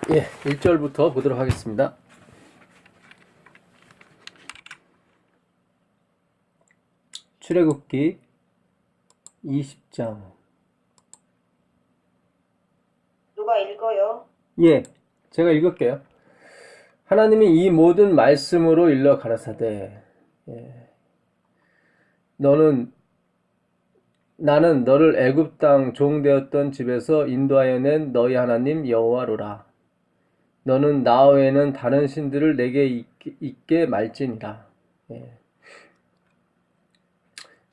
예, 1절부터 보도록 하겠습니다. 출애굽기 20장. 누가 읽어요? 예, 제가 읽을게요. 하나님이 이 모든 말씀으로 일러 가라사대, 나는 너를 애굽 땅 종 되었던 집에서 인도하여 낸 너희 하나님 여호와로라. 너는 나 외에는 다른 신들을 내게 있게 말지니라.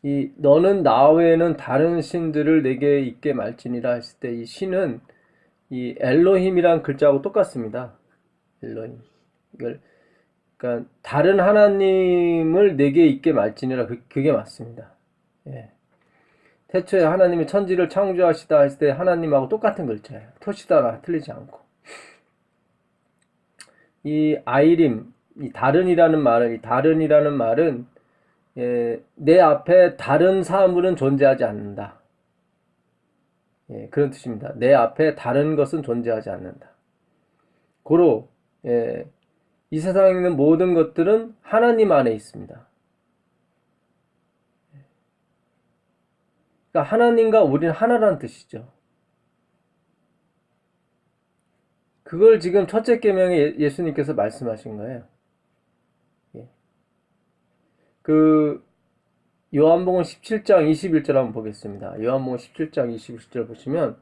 이 너는 나 외에는 다른 신들을 내게 있게 말지니라 했을 때 이 신은 이 엘로힘이란 글자하고 똑같습니다. 엘로힘. 그러니까 다른 하나님을 내게 있게 말지니라 그게 맞습니다. 예. 태초에 하나님이 천지를 창조하시다 했을 때 하나님하고 똑같은 글자예요. 토시다나 틀리지 않고. 이 아이림, 이 다른이라는 말은 내 앞에 다른 사물은 존재하지 않는다. 그런 뜻입니다. 내 앞에 다른 것은 존재하지 않는다. 고로 이 세상에 있는 모든 것들은 하나님 안에 있습니다. 그러니까 하나님과 우리는 하나라는 뜻이죠. 그걸 지금 첫째 계명에 예수님께서 말씀하신 거예요. 그 요한복음 17장 21절 한번 보겠습니다. 요한복음 17장 21절 보시면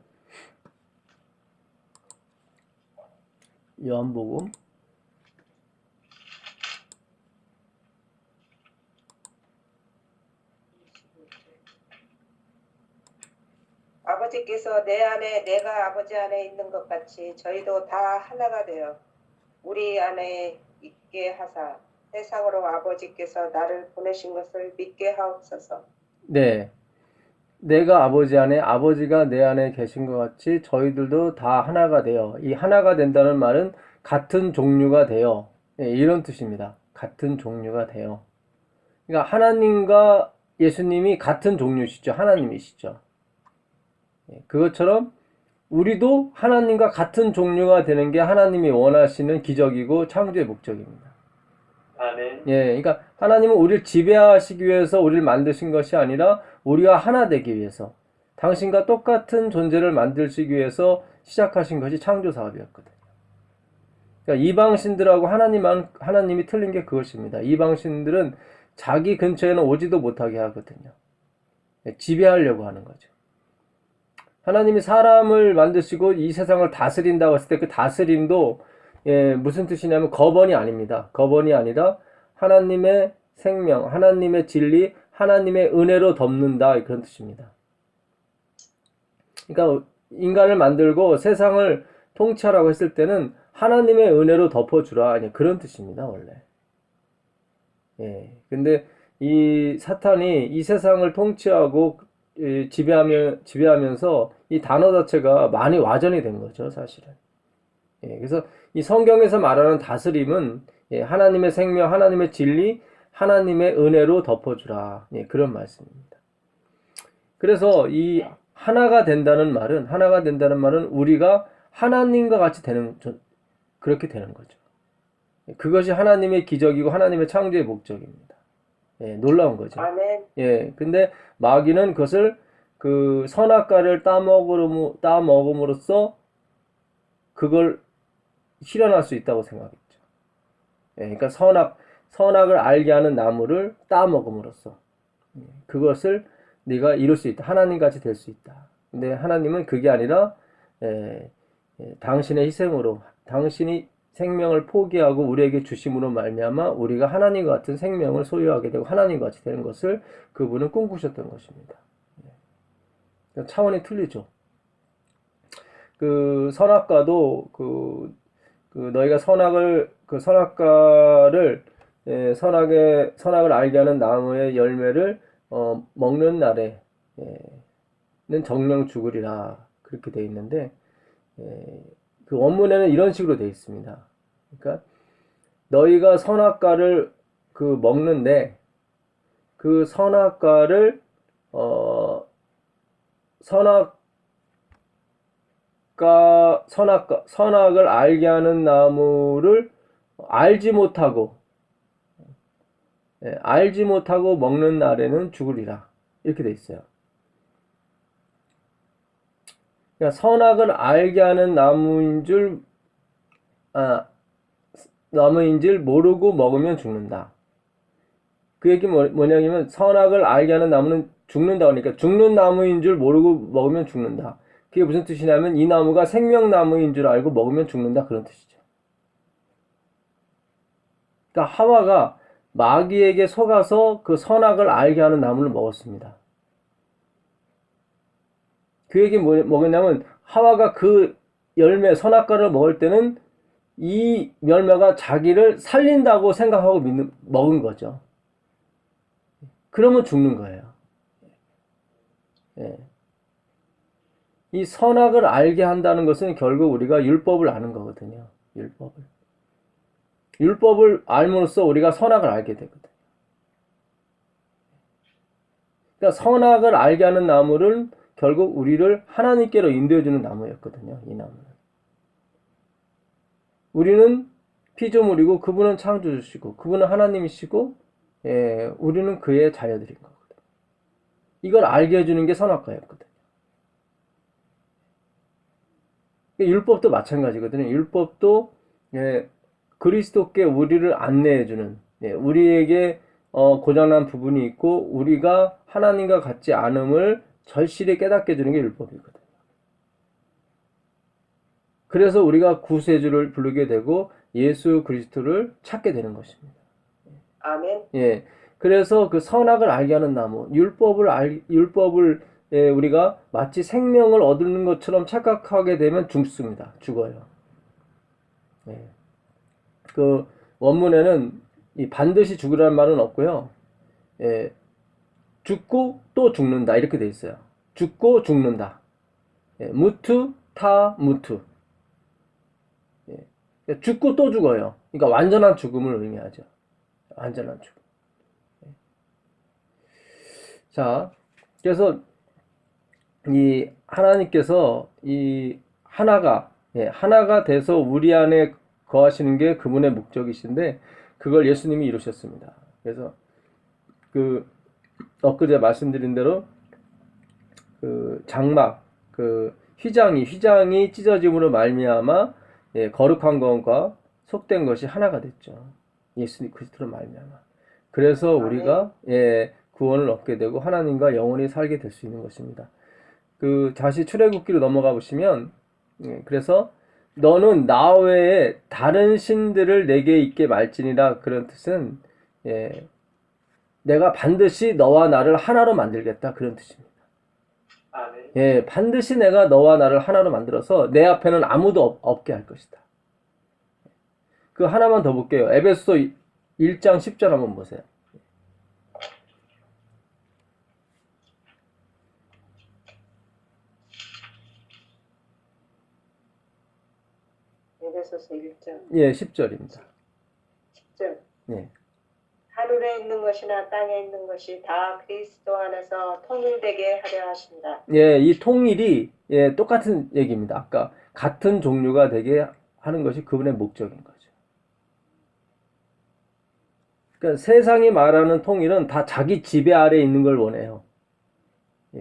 요한복음 아버지께서 내 안에 내가 아버지 안에 있는 것 같이 저희도 다 하나가 되어 우리 안에 있게 하사 세상으로 아버지께서 나를 보내신 것을 믿게 하옵소서. 네. 내가 아버지 안에 아버지가 내 안에 계신 것 같이 저희들도 다 하나가 되어 이 하나가 된다는 말은 같은 종류가 되어 이런 뜻입니다. 같은 종류가 되어 그러니까 하나님과 예수님이 같은 종류시죠. 하나님이시죠. 그것처럼 우리도 하나님과 같은 종류가 되는 게 하나님이 원하시는 기적이고 창조의 목적입니다. 아멘. 그러니까 하나님은 우리를 지배하시기 위해서 우리를 만드신 것이 아니라 우리와 하나 되기 위해서 당신과 똑같은 존재를 만들시기 위해서 시작하신 것이 창조 사업이었거든요. 그러니까 이방신들하고 하나님이 틀린 게 그것입니다. 이방신들은 자기 근처에는 오지도 못하게 하거든요. 지배하려고 하는 거죠. 하나님이 사람을 만드시고 이 세상을 다스린다고 했을 때 그 다스림도 무슨 뜻이냐면 거번이 아닙니다. 거번이 아니라 하나님의 생명, 하나님의 진리, 하나님의 은혜로 덮는다 그런 뜻입니다. 그러니까 인간을 만들고 세상을 통치하라고 했을 때는 하나님의 은혜로 덮어주라 그런 뜻입니다. 원래. 근데 이 사탄이 이 세상을 통치하고 지배하면서 이 단어 자체가 많이 와전이 된 거죠, 사실은. 그래서 이 성경에서 말하는 다스림은 하나님의 생명, 하나님의 진리, 하나님의 은혜로 덮어주라 그런 말씀입니다. 그래서 이 하나가 된다는 말은 우리가 하나님과 같이 그렇게 되는 거죠. 그것이 하나님의 기적이고 하나님의 창조의 목적입니다. 놀라운 거죠. 아멘. 근데 마귀는 그것을 그 선악과를 따먹음으로써 그걸 실현할 수 있다고 생각했죠. 그러니까 선악을 알게 하는 나무를 따먹음으로써 그것을 네가 이룰 수 있다. 하나님같이 될 수 있다. 근데 하나님은 그게 아니라 당신의 희생으로 당신이 생명을 포기하고 우리에게 주심으로 말미암아 우리가 하나님과 같은 생명을 소유하게 되고 하나님과 같이 되는 것을 그분은 꿈꾸셨던 것입니다. 차원이 틀리죠. 그 선악과도 너희가 선악을 알게 하는 나무의 열매를 먹는 날에는 정령 죽으리라 그렇게 되어 있는데 그 원문에는 이런 식으로 되어 있습니다. 그러니까 너희가 선악과를 먹는데 그 선악과를 선악과를 선악을 알게 하는 나무를 알지 못하고 먹는 날에는 죽으리라. 이렇게 돼 있어요. 그러니까 선악을 알게 하는 나무인 줄 모르고 먹으면 죽는다. 그 얘기 뭐냐면 선악을 알게 하는 나무는 죽는다. 그러니까 죽는 나무인 줄 모르고 먹으면 죽는다. 그게 무슨 뜻이냐면 이 나무가 생명나무인 줄 알고 먹으면 죽는다. 그런 뜻이죠. 그러니까 하와가 마귀에게 속아서 그 선악을 알게 하는 나무를 먹었습니다. 그 얘기 뭐냐면 하와가 그 열매 선악과를 먹을 때는 이 열매가 자기를 살린다고 생각하고 먹은 거죠. 그러면 죽는 거예요. 예. 이 선악을 알게 한다는 것은 결국 우리가 율법을 아는 거거든요. 율법을 알므로써 우리가 선악을 알게 되거든요. 그러니까 선악을 알게 하는 나무를 결국 우리를 하나님께로 인도해주는 나무였거든요. 이 나무는. 우리는 피조물이고 그분은 창조주시고 그분은 하나님이시고 우리는 그의 자녀들인 거거든요. 이걸 알게 해주는 게 선악과였거든요. 율법도 마찬가지거든요. 율법도 그리스도께 우리를 안내해주는 우리에게 고장난 부분이 있고 우리가 하나님과 같지 않음을 절실히 깨닫게 해주는 게 율법이거든요. 그래서 우리가 구세주를 부르게 되고 예수 그리스도를 찾게 되는 것입니다. 아멘. 예. 그래서 그 선악을 알게 하는 나무, 율법을 우리가 마치 생명을 얻는 것처럼 착각하게 되면 죽습니다. 죽어요. 예. 그 원문에는 이 반드시 죽으라는 말은 없고요. 죽고 또 죽는다 이렇게 돼 있어요. 죽고 죽는다. 무투 타 무투. 죽고 또 죽어요. 그러니까 완전한 죽음을 의미하죠. 완전한 죽음. 자, 그래서 이 하나님께서 이 하나가 돼서 우리 안에 거하시는 게 그분의 목적이신데 그걸 예수님이 이루셨습니다. 그래서 그 엊그제 말씀드린 대로 그 장막 그 휘장이 찢어짐으로 말미암아 거룩한 것과 속된 것이 하나가 됐죠. 예수님 그리스도로 말미암아. 그래서 우리가 구원을 얻게 되고 하나님과 영원히 살게 될 수 있는 것입니다. 그 다시 출애굽기로 넘어가 보시면 그래서 너는 나 외에 다른 신들을 내게 있게 말지니라 그런 뜻은 내가 반드시 너와 나를 하나로 만들겠다 그런 뜻입니다. 아멘. 반드시 내가 너와 나를 하나로 만들어서 내 앞에는 아무도 없게 할 것이다. 그 하나만 더 볼게요. 에베소서 1장 10절 한번 보세요. 에베소서 1장. 10절입니다. 10절. 예. 하늘에 있는 것이나 땅에 있는 것이 다 그리스도 안에서 통일되게 하려 하신다. 이 통일이 똑같은 얘기입니다. 아까 같은 종류가 되게 하는 것이 그분의 목적인 거죠. 그러니까 세상이 말하는 통일은 다 자기 지배 아래에 있는 걸 원해요.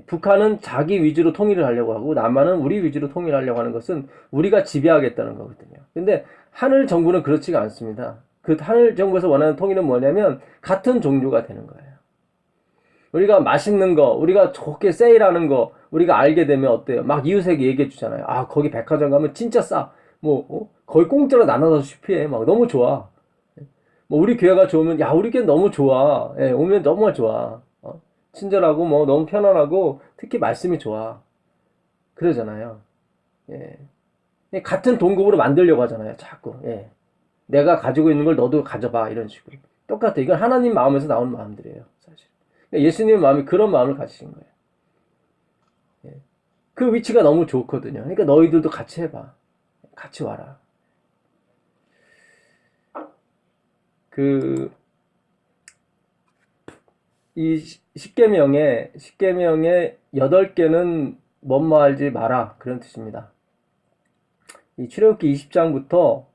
북한은 자기 위주로 통일을 하려고 하고 남한은 우리 위주로 통일하려고 하는 것은 우리가 지배하겠다는 거거든요. 근데 하늘 정부는 그렇지가 않습니다. 그 하늘 정부에서 원하는 통일은 뭐냐면 같은 종류가 되는 거예요. 우리가 맛있는 거, 우리가 좋게 세일하는 거 우리가 알게 되면 어때요? 막 이웃에게 얘기해 주잖아요. 아, 거기 백화점 가면 진짜 싸. 거의 공짜로 나눠다시피 해. 막 너무 좋아. 우리 교회가 좋으면 야, 우리 교회 너무 좋아. 오면 너무 좋아. 친절하고 너무 편안하고 특히 말씀이 좋아. 그러잖아요. 같은 동급으로 만들려고 하잖아요. 자꾸. 내가 가지고 있는 걸 너도 가져봐. 이런 식으로. 똑같아. 이건 하나님 마음에서 나오는 마음들이에요. 사실. 예수님의 마음이 그런 마음을 가지신 거예요. 그 위치가 너무 좋거든요. 그러니까 너희들도 같이 해봐. 같이 와라. 이 십계명에 8개는 뭐뭐 하지 마라 그런 뜻입니다. 이 출애굽기 20장부터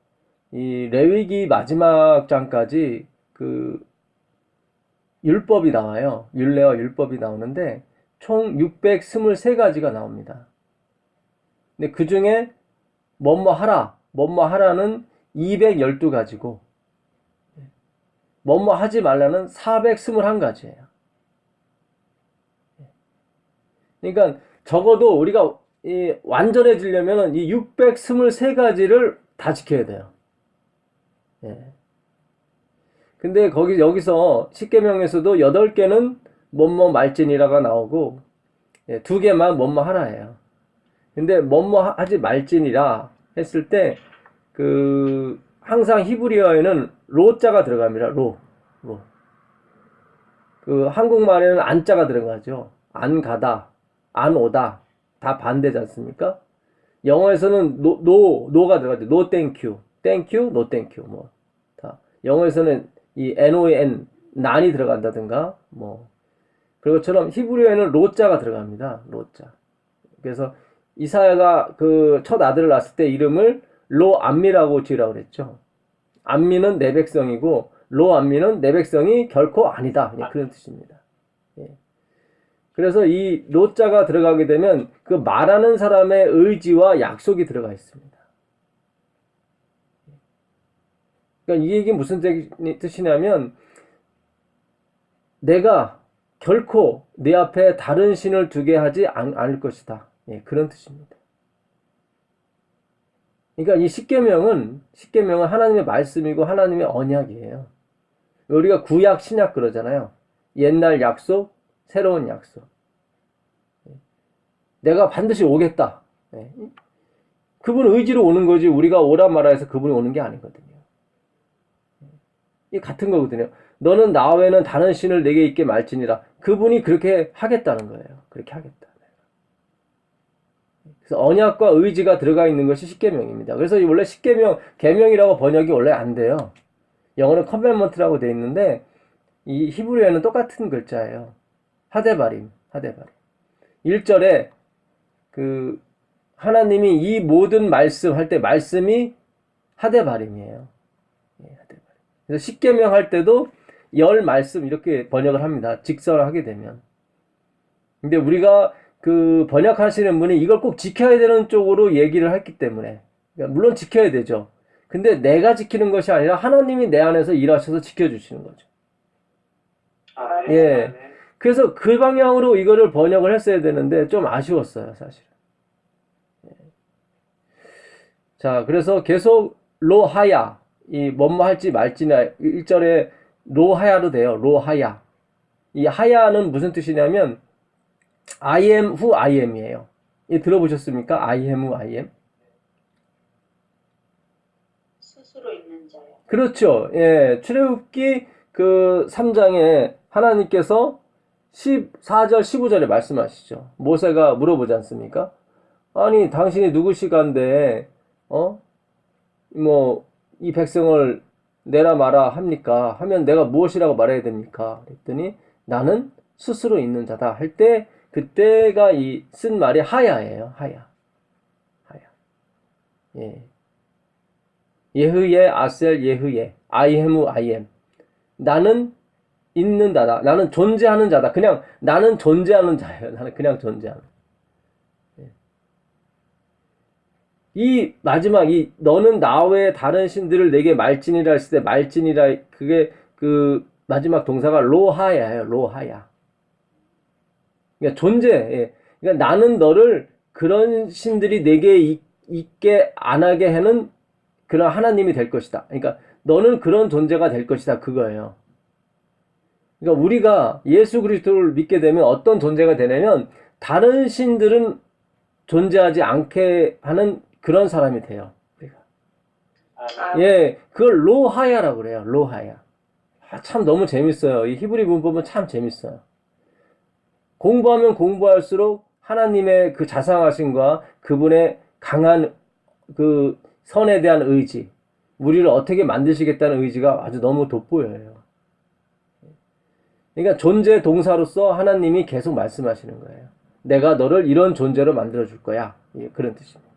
이 레위기 마지막 장까지 그 율법이 나와요. 율례와 율법이 나오는데 총 623가지가 나옵니다. 근데 그 중에 뭐뭐 하라는 212가지고 뭐뭐 하지 말라는 421가지예요. 그러니까 적어도 우리가 완전해지려면 이 623가지를 다 지켜야 돼요. 예. 근데 여기서 십계명에서도 8개는 뭐뭐 말지니라가 나오고 2개만 뭐뭐 하라예요. 근데 뭐뭐 하지 말지니라 했을 때 항상 히브리어에는 로자가 들어갑니다. 로. 한국말에는 안자가 들어가죠. 안 가다, 안 오다 다 반대지 않습니까? 영어에서는 노가 들어가죠. no thank you, thank you, no thank you 뭐 다. 영어에서는 이 non 난이 들어간다든가 뭐 그런 것처럼 히브리어에는 로자가 들어갑니다. 로자. 그래서 이사야가 그 첫 아들을 낳았을 때 이름을 로암미라고 지으라고 그랬죠. 암미는 내 백성이고 로암미는 내 백성이 결코 아니다. 그런 뜻입니다. 예. 그래서 이 로자가 들어가게 되면 그 말하는 사람의 의지와 약속이 들어가 있습니다. 그러니까 이 얘기 무슨 뜻이냐면 내가 결코 내 앞에 다른 신을 두게 하지 않을 것이다. 예, 그런 뜻입니다. 그러니까 이 십계명은 하나님의 말씀이고 하나님의 언약이에요. 우리가 구약, 신약 그러잖아요. 옛날 약속, 새로운 약속. 내가 반드시 오겠다. 그분 의지로 오는 거지 우리가 오라 마라 해서 그분이 오는 게 아니거든요. 이 같은 거거든요. 너는 나 외에는 다른 신을 내게 있게 말지니라. 그분이 그렇게 하겠다는 거예요. 그렇게 하겠다. 그래서 언약과 의지가 들어가 있는 것이 십계명입니다. 그래서 원래 십계명, 계명이라고 번역이 원래 안 돼요. 영어는 커맨먼트라고 돼 있는데 이 히브리어에는 똑같은 글자예요. 하데바림. 1절에 하나님이 이 모든 말씀 할 때 말씀이 하데바림이에요. 하데바림. 그래서 십계명 할 때도 열 말씀 이렇게 번역을 합니다. 직설을 하게 되면. 근데 우리가 번역하시는 분이 이걸 꼭 지켜야 되는 쪽으로 얘기를 했기 때문에 그러니까 물론 지켜야 되죠. 근데 내가 지키는 것이 아니라 하나님이 내 안에서 일하셔서 지켜주시는 거죠. 예. 그래서 그 방향으로 이거를 번역을 했어야 되는데 좀 아쉬웠어요, 사실은. 자, 그래서 계속 로하야, 이 뭐뭐 할지 말지나 1절에 로하야로 돼요. 로하야. 이 하야는 무슨 뜻이냐면 I am who I am이에요. 이 들어보셨습니까? I am who I am. 스스로 있는 자요. 그렇죠. 예. 출애굽기 3장에 하나님께서 14절 15절에 말씀하시죠. 모세가 물어보지 않습니까? 아니 당신이 누구시간데 이 백성을 내라 마라 합니까? 하면 내가 무엇이라고 말해야 됩니까? 그랬더니 나는 스스로 있는 자다 할 때 그때가 쓴 말이 하야예요. 하야. 예. 예흐예 아셀 예흐예 I am who I am. 나는 있는 자다. 나는 존재하는 자다. 그냥 나는 존재하는 자예요. 나는 그냥 존재하는. 이 마지막 너는 나 외에 다른 신들을 내게 말지니라 했을 때 말지니라 그게 마지막 동사가 로하야예요. 로하야. 그러니까 존재. 예. 그러니까 나는 너를 그런 신들이 내게 있게 안 하게 하는 그런 하나님이 될 것이다. 그러니까 너는 그런 존재가 될 것이다. 그거예요. 그러니까 우리가 예수 그리스도를 믿게 되면 어떤 존재가 되냐면 다른 신들은 존재하지 않게 하는 그런 사람이 돼요. 우리가. 예, 그걸 로하야라고 그래요. 로하야. 참 너무 재밌어요. 이 히브리 문법은 참 재밌어요. 공부하면 공부할수록 하나님의 그 자상하심과 그분의 강한 선에 대한 의지, 우리를 어떻게 만드시겠다는 의지가 아주 너무 돋보여요. 그러니까 존재 동사로서 하나님이 계속 말씀하시는 거예요. 내가 너를 이런 존재로 만들어줄 거야. 예, 그런 뜻입니다.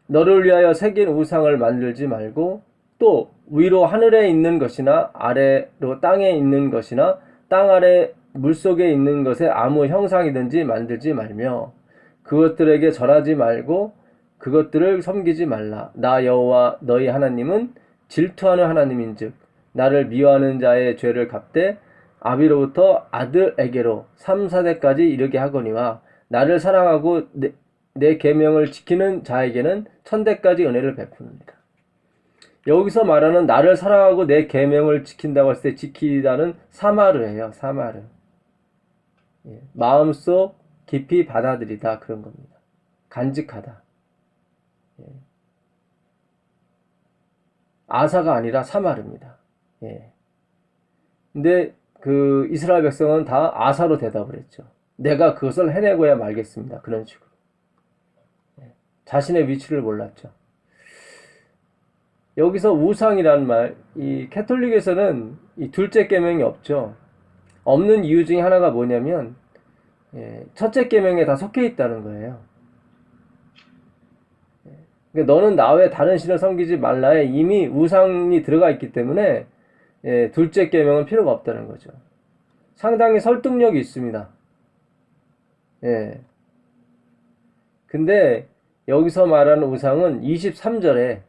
너를 위하여 새긴 우상을 만들지 말고 또 위로 하늘에 있는 것이나 아래로 땅에 있는 것이나 땅 아래 물속에 있는 것에 아무 형상이든지 만들지 말며 그것들에게 절하지 말고 그것들을 섬기지 말라. 나 여호와 너희 하나님은 질투하는 하나님인즉 나를 미워하는 자의 죄를 갚되 아비로부터 아들에게로 3, 4대까지 이르게 하거니와 나를 사랑하고 내 계명을 지키는 자에게는 1000대까지 은혜를 베푸느니라. 여기서 말하는 나를 사랑하고 내 계명을 지킨다고 했을 때 지키다는 사마르예요. 사마르. 예, 마음속 깊이 받아들이다 그런 겁니다. 간직하다. 예. 아사가 아니라 사마르입니다. 예. 근데 그 이스라엘 백성은 다 아사로 대답을 했죠. 내가 그것을 해내고야 말겠습니다. 그런 식으로. 예. 자신의 위치를 몰랐죠. 여기서 우상이란 말, 이 캐톨릭에서는 이 둘째 계명이 없죠. 없는 이유 중에 하나가 뭐냐면 첫째 계명에 다 속해 있다는 거예요. 그러니까 너는 나 외에 다른 신을 섬기지 말라에 이미 우상이 들어가 있기 때문에 둘째 계명은 필요가 없다는 거죠. 상당히 설득력이 있습니다. 예. 근데 여기서 말하는 우상은 23절에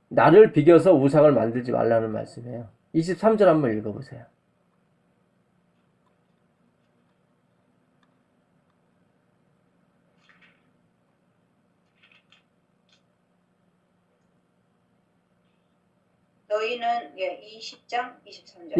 나를 비겨서 우상을 만들지 말라는 말씀이에요. 23절 한번 읽어보세요. 너희는 20장 23절.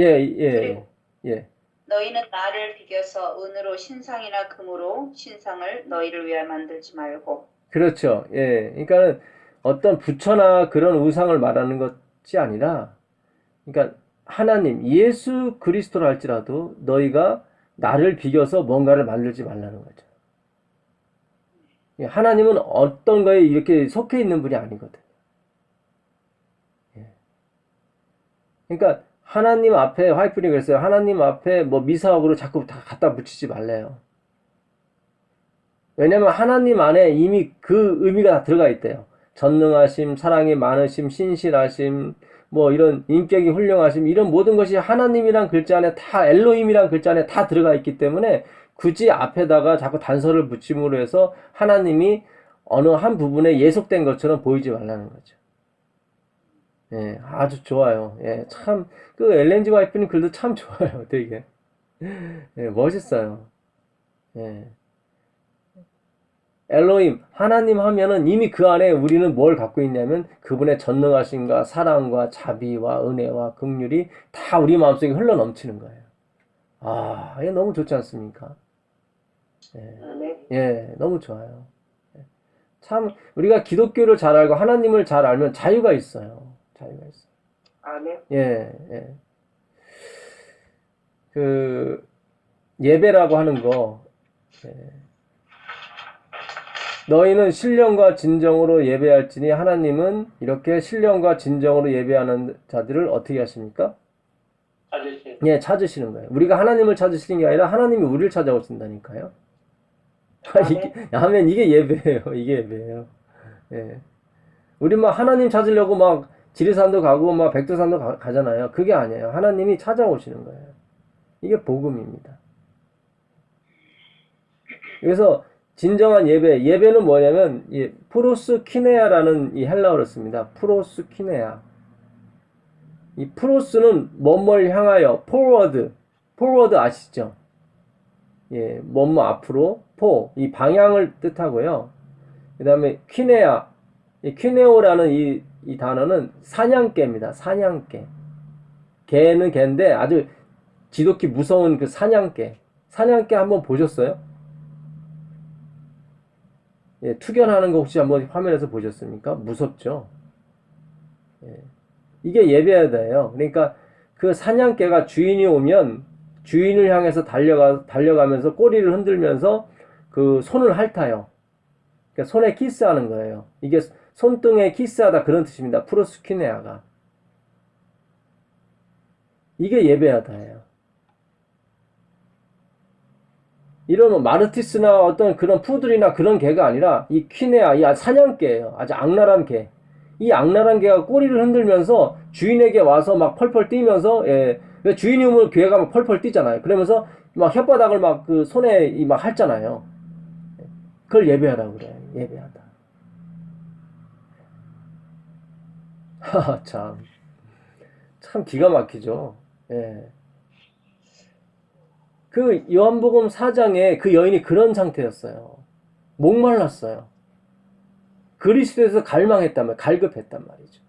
예. 너희는 나를 비겨서 은으로 신상이나 금으로 신상을 너희를 위하여 만들지 말고. 그렇죠. 예. 그러니까 어떤 부처나 그런 우상을 말하는 것이 아니라, 그러니까 하나님, 예수 그리스도를 할지라도 너희가 나를 비겨서 뭔가를 만들지 말라는 거죠. 하나님은 어떤 거에 이렇게 속해 있는 분이 아니거든. 그러니까 하나님 앞에 화이프리 그랬어요. 하나님 앞에 뭐 미사옥으로 자꾸 다 갖다 붙이지 말래요. 왜냐면 하나님 안에 이미 그 의미가 다 들어가 있대요. 전능하심, 사랑이 많으심, 신실하심, 뭐 이런 인격이 훌륭하심, 이런 모든 것이 하나님이란 글자 안에 다, 엘로힘이란 글자 안에 다 들어가 있기 때문에 굳이 앞에다가 자꾸 단서를 붙임으로 해서 하나님이 어느 한 부분에 예속된 것처럼 보이지 말라는 거죠. 예, 아주 좋아요. 예, 참, 그 엘렌지 와이프님 글도 참 좋아요. 되게. 예, 멋있어요. 예. 엘로힘, 하나님 하면은 이미 그 안에 우리는 뭘 갖고 있냐면 그분의 전능하심과 사랑과 자비와 은혜와 긍휼이 다 우리 마음속에 흘러 넘치는 거예요. 아, 이게 너무 좋지 않습니까? 예, 너무 좋아요. 참, 우리가 기독교를 잘 알고 하나님을 잘 알면 자유가 있어요. 자유가 있어요. 아멘. 예. 그, 예배라고 하는 거, 너희는 신령과 진정으로 예배할지니 하나님은 이렇게 신령과 진정으로 예배하는 자들을 어떻게 하십니까? 예, 찾으시는 거예요. 우리가 하나님을 찾으시는 게 아니라 하나님이 우리를 찾아오신다니까요. 아멘. 이게 예배예요. 이게 예배예요. 예. 우리 막 하나님 찾으려고 막 지리산도 가고 막 백두산도 가잖아요. 그게 아니에요. 하나님이 찾아오시는 거예요. 이게 복음입니다. 그래서 진정한 예배는 뭐냐면 프로스키네아라는 이 헬라어를 씁니다. 프로스키네아. 이 프로스는 뭐뭘 향하여, 포워드 아시죠? 예, 뭐뭐 앞으로, 이 방향을 뜻하고요. 그 다음에 퀴네아, 이 퀴네오라는 이 단어는 사냥개입니다. 사냥개. 개는 개인데 아주 지독히 무서운 그 사냥개. 사냥개 한번 보셨어요? 예, 투견하는 거 혹시 한번 화면에서 보셨습니까? 무섭죠? 예. 이게 예배다예요. 그러니까 그 사냥개가 주인이 오면 주인을 향해서 달려가면서 꼬리를 흔들면서 그 손을 핥아요. 그러니까 손에 키스하는 거예요. 이게 손등에 키스하다 그런 뜻입니다. 프로스키네아가. 이게 예배하다예요. 이런 뭐 마르티스나 어떤 그런 푸들이나 그런 개가 아니라 이 퀴네아, 이 사냥개예요. 아주 악랄한 개. 이 악랄한 개가 꼬리를 흔들면서 주인에게 와서 막 펄펄 뛰면서, 예, 주인이 오면 개가 막 펄펄 뛰잖아요. 그러면서 막 혓바닥을 막 그 손에 막 핥잖아요. 그걸 예배하라고 그래. 예배하다. 하하, 참 기가 막히죠. 예. 그 요한복음 4장에 그 여인이 그런 상태였어요. 목말랐어요. 그리스도에서 갈망했단 말, 갈급했단 말이죠.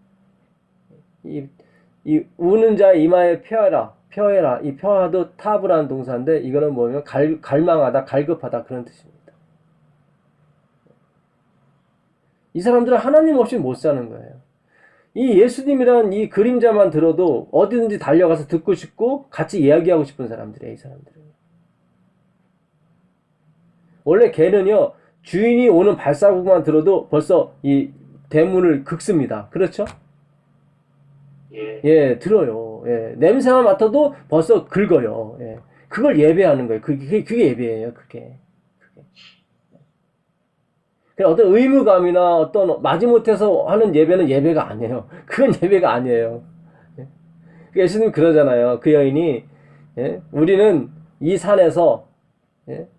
이 우는 자 이마에 펴해라. 이 펴하도 타브라는 동사인데 이거는 뭐냐면 갈망하다, 갈급하다 그런 뜻입니다. 이 사람들은 하나님 없이 못 사는 거예요. 이 예수님이란 이 그림자만 들어도 어디든지 달려가서 듣고 싶고 같이 이야기하고 싶은 사람들이에요, 이 사람들은. 원래 개는요, 주인이 오는 발자국만 들어도 벌써 이 대문을 긁습니다. 그렇죠? 예. 예, 들어요. 예, 냄새만 맡아도 벌써 긁어요. 예, 그걸 예배하는 거예요. 그게 예배예요, 그게. 어떤 의무감이나 어떤 마지못해서 하는 예배는 예배가 아니에요. 그건 예배가 아니에요. 예? 예수님 그러잖아요. 그 여인이, 예? 우리는 이 산에서, 예?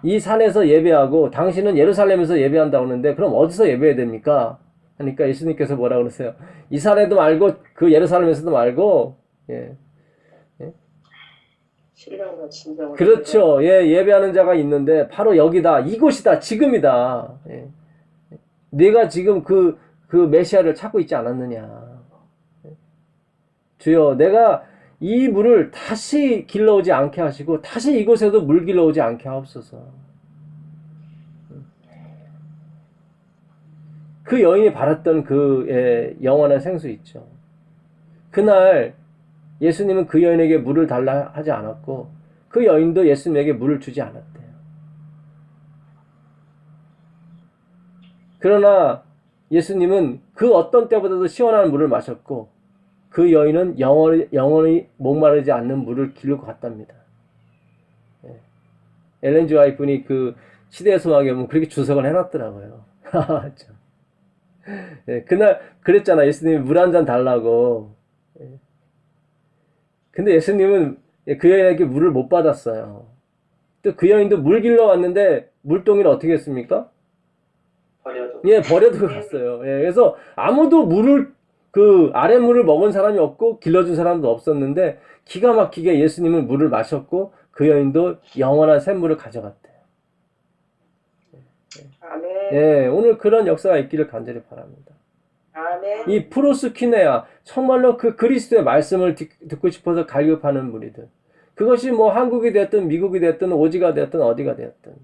이 산에서 예배하고 당신은 예루살렘에서 예배한다고 하는데 그럼 어디서 예배해야 됩니까? 하니까 예수님께서 뭐라 그러세요? 이 산에도 말고 그 예루살렘에서도 말고, 예. 신령과 진정으로 그렇죠. 예, 예배하는 자가 있는데 바로 여기다, 이곳이다, 지금이다. 예. 네가 지금 그 메시아를 찾고 있지 않았느냐. 주여, 내가 이 물을 다시 길러오지 않게 하시고 다시 이곳에도 물 길러오지 않게 하옵소서. 그 여인이 바랐던 그 영원한 생수 있죠. 그날 예수님은 그 여인에게 물을 달라 하지 않았고 그 여인도 예수님에게 물을 주지 않았대요. 그러나 예수님은 그 어떤 때보다도 시원한 물을 마셨고 그 여인은 영원히 목마르지 않는 물을 기르고 갔답니다. 엘렌 지 와이프니 그 시대의 소망에 보면 그렇게 주석을 해놨더라고요. 그날 그랬잖아. 예수님이 물 한 잔 달라고. 근데 예수님은 그 여인에게 물을 못 받았어요. 또 그 여인도 물 길러 왔는데 물동이를 어떻게 했습니까? 버려두고 갔어요. 그래서 아무도 그 아랫물을 먹은 사람이 없고 길러준 사람도 없었는데 기가 막히게 예수님은 물을 마셨고 그 여인도 영원한 샘물을 가져갔대요. 아멘. 오늘 그런 역사가 있기를 간절히 바랍니다. 아멘. 이 프로스키네아, 정말로 그 그리스도의 말씀을 듣고 싶어서 갈급하는 무리들. 그것이 뭐 한국이 됐든 미국이 됐든 오지가 됐든 어디가 됐든.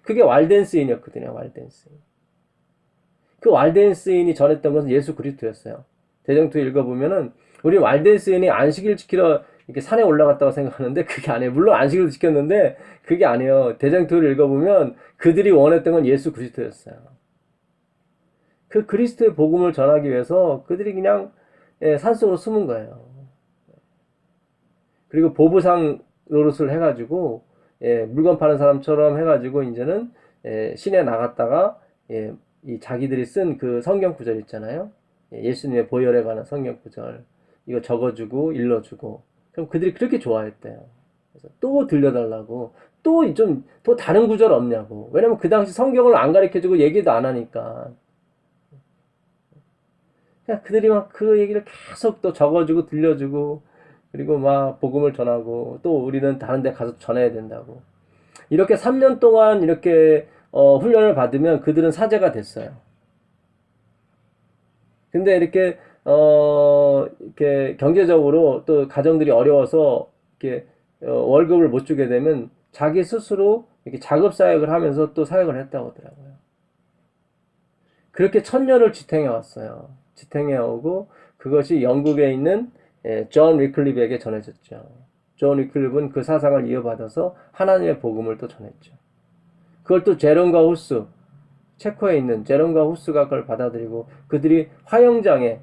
그게 왈덴스인이었거든요. 왈덴스인. 그 왈덴스인이 전했던 것은 예수 그리스도였어요. 대정토 읽어보면은 우리 왈덴스인이 안식일 지키러 이렇게 산에 올라갔다고 생각하는데 그게 아니에요. 물론 안식일도 지켰는데 그게 아니에요. 대정토를 읽어보면 그들이 원했던 건 예수 그리스도였어요. 그 그리스도의 복음을 전하기 위해서 그들이 그냥 산속으로 숨은 거예요. 그리고 보부상 노릇을 해가지고 물건 파는 사람처럼 해가지고 이제는 시내 나갔다가 이 자기들이 쓴 그 성경 구절 있잖아요. 예수님의 보혈에 관한 성경 구절 이거 적어주고 일러주고 그럼 그들이 그렇게 좋아했대요. 그래서 또 들려달라고 또 다른 구절 없냐고. 왜냐면 그 당시 성경을 안 가르쳐주고 얘기도 안 하니까. 그냥 그들이 막 그 얘기를 계속 또 적어주고 들려주고 그리고 막 복음을 전하고 또 우리는 다른 데 가서 전해야 된다고. 이렇게 3년 동안 이렇게 훈련을 받으면 그들은 사제가 됐어요. 근데 이렇게 경제적으로 또 가정들이 어려워서 이렇게 월급을 못 주게 되면 자기 스스로 이렇게 작업 사역을 하면서 또 사역을 했다고 하더라고요. 그렇게 1000년을 지탱해 왔어요. 지탱해 오고 그것이 영국에 있는 존 위클립에게 전해졌죠. 존 위클립은 그 사상을 이어받아서 하나님의 복음을 또 전했죠. 그걸 또 제롬과 후스, 체코에 있는 제롬과 후스가 그걸 받아들이고 그들이 화영장에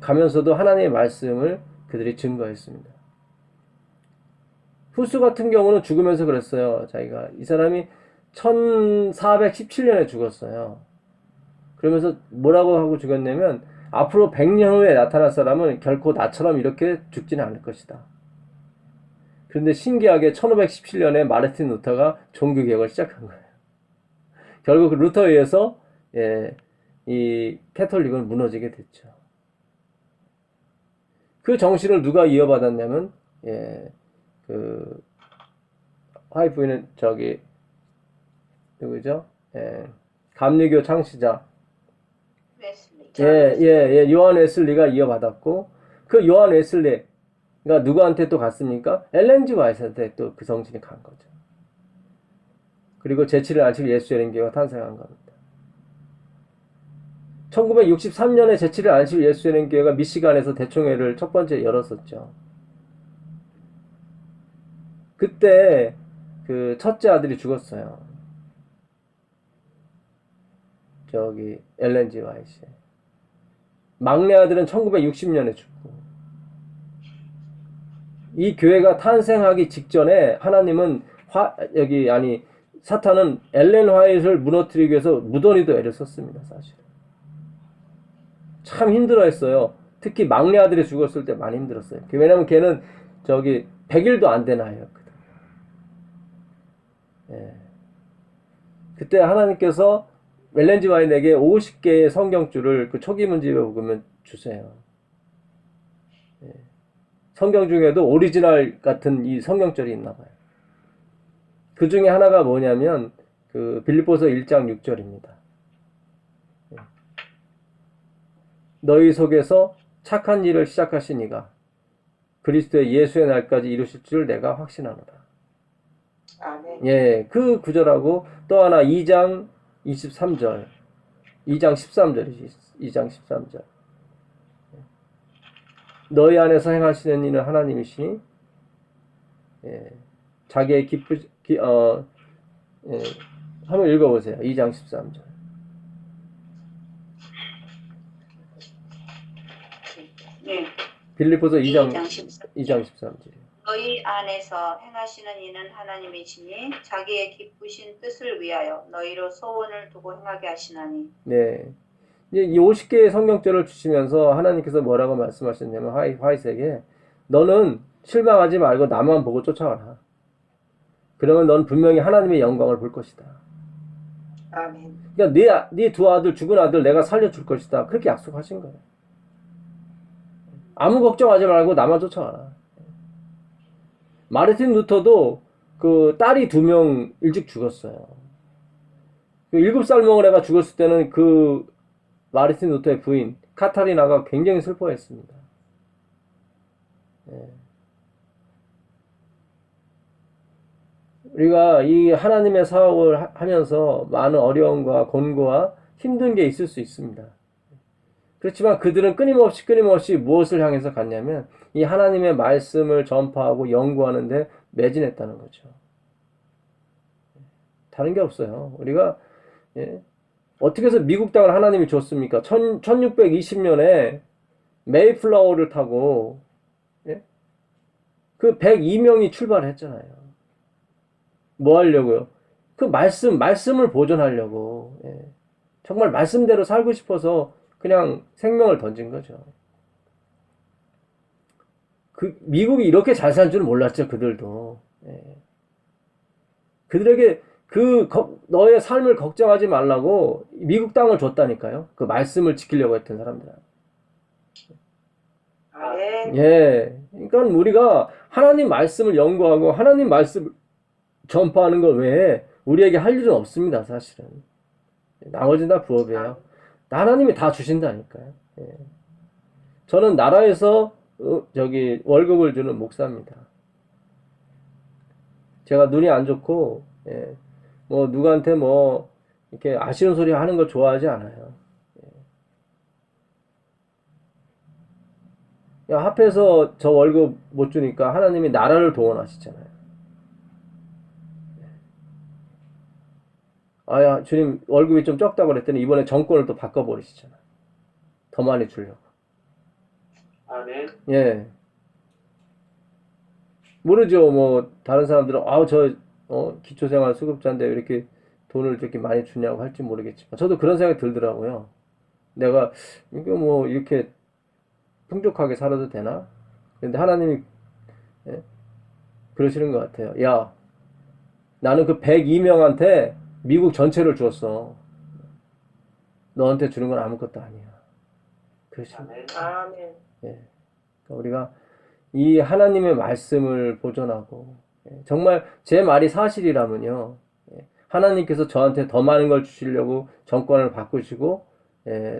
가면서도 하나님의 말씀을 그들이 증거했습니다. 후스 같은 경우는 죽으면서 그랬어요. 자기가 이 사람이 1417년에 죽었어요. 그러면서 뭐라고 하고 죽었냐면 앞으로 100년 후에 나타날 사람은 결코 나처럼 이렇게 죽지는 않을 것이다. 그런데 신기하게 1517년에 마르틴 루터가 종교개혁을 시작한 거예요. 결국 그 루터에 의해서 이 캐톨릭은 무너지게 됐죠. 그 정신을 누가 이어받았냐면 그 화이트는 저기 누구죠? 감리교 창시자 요한 웨슬리가 이어받았고 그 요한 웨슬리가 누구한테 또 갔습니까? 엘렌 G 화이트한테 또 그 정신이 간 거죠. 그리고 제7일 안식 예수여행교회가 탄생한 겁니다. 1963년에 제7일 안식 예수여행교회가 미시간에서 대총회를 첫 번째 열었었죠. 그때 그 첫째 아들이 죽었어요. 저기 엘렌 G 화이트. 막내 아들은 1960년에 죽고, 이 교회가 탄생하기 직전에 하나님은 사탄은 엘렌 화이트를 무너뜨리기 위해서 무더니도 애를 썼습니다. 사실 참 힘들어했어요. 특히 막내 아들이 죽었을 때 많이 힘들었어요. 왜냐면 걔는 100일도 안 된 아이였거든. 그때 하나님께서 엘렌 G 화이트에게 50개의 성경줄을 그 초기 문집에 보면 주세요. 성경 중에도 오리지널 같은 이 성경절이 있나 봐요. 그 중에 하나가 뭐냐면 그 빌립보서 1장 6절입니다. 너희 속에서 착한 일을 시작하신 이가 그리스도의 예수의 날까지 이루실 줄 내가 확신하노라. 아멘. 그 구절하고 또 하나 2장 23절, 2장 13절이지. 2장 13절. 너희 안에서 행하시는 이는 하나님이시니 자기의 한번 읽어보세요. 2장 13절. 네. 빌립보서 2장 13절. 13절. 너희 안에서 행하시는 이는 하나님이시니 자기의 기쁘신 뜻을 위하여 너희로 소원을 두고 행하게 하시나니. 네. 이제 이 50개의 성경절을 주시면서 하나님께서 뭐라고 말씀하셨냐면 화이트에게 너는 실망하지 말고 나만 보고 쫓아와라. 그러면 넌 분명히 하나님의 영광을 볼 것이다. 아멘. 그러니까 네 두 아들, 죽은 아들 내가 살려줄 것이다. 그렇게 약속하신 거예요. 아무 걱정하지 말고 나만 쫓아와라. 마르틴 루터도 그 딸이 2명 일찍 죽었어요. 그 7살 먹은 애가 죽었을 때는 그 마르틴 루터의 부인 카타리나가 굉장히 슬퍼했습니다. 우리가 이 하나님의 사업을 하면서 많은 어려움과 곤고와 힘든 게 있을 수 있습니다. 그렇지만 그들은 끊임없이 무엇을 향해서 갔냐면 이 하나님의 말씀을 전파하고 연구하는데 매진했다는 거죠. 다른 게 없어요. 우리가 어떻게 해서 미국 땅을 하나님이 줬습니까? 1620년에 메이플라워를 타고 그 102명이 출발했잖아요. 뭐 하려고요? 그 말씀을 보존하려고. 정말 말씀대로 살고 싶어서 그냥 생명을 던진 거죠. 미국이 이렇게 잘 산 줄은 몰랐죠, 그들도. 그들에게 너의 삶을 걱정하지 말라고 미국 땅을 줬다니까요. 그 말씀을 지키려고 했던 사람들. 아멘. 그러니까 우리가 하나님 말씀을 연구하고 하나님 말씀을 전파하는 것 외에 우리에게 할 일은 없습니다, 사실은. 나머지는 다 부업이에요. 하나님이 다 주신다니까요. 저는 나라에서 월급을 주는 목사입니다. 제가 눈이 안 좋고 뭐 누구한테 뭐 이렇게 아쉬운 소리 하는 걸 좋아하지 않아요. 합해서 저 월급 못 주니까 하나님이 나라를 동원하시잖아요. 아야 주님 월급이 좀 적다고 그랬더니 이번에 정권을 또 바꿔버리시잖아요. 더 많이 주려고. 아멘. 모르죠. 뭐 다른 사람들은 기초생활 수급자인데 왜 이렇게 돈을 이렇게 많이 주냐고 할지 모르겠지만 저도 그런 생각이 들더라고요. 내가 이거 뭐 이렇게 풍족하게 살아도 되나? 근데 하나님이 예? 그러시는 것 같아요. 야, 나는 그 102명한테 미국 전체를 줬어. 너한테 주는 건 아무것도 아니야. 그러시는 아멘. 아멘. 예. 그러니까 우리가 이 하나님의 말씀을 보존하고 정말 제 말이 사실이라면요. 하나님께서 저한테 더 많은 걸 주시려고 정권을 바꾸시고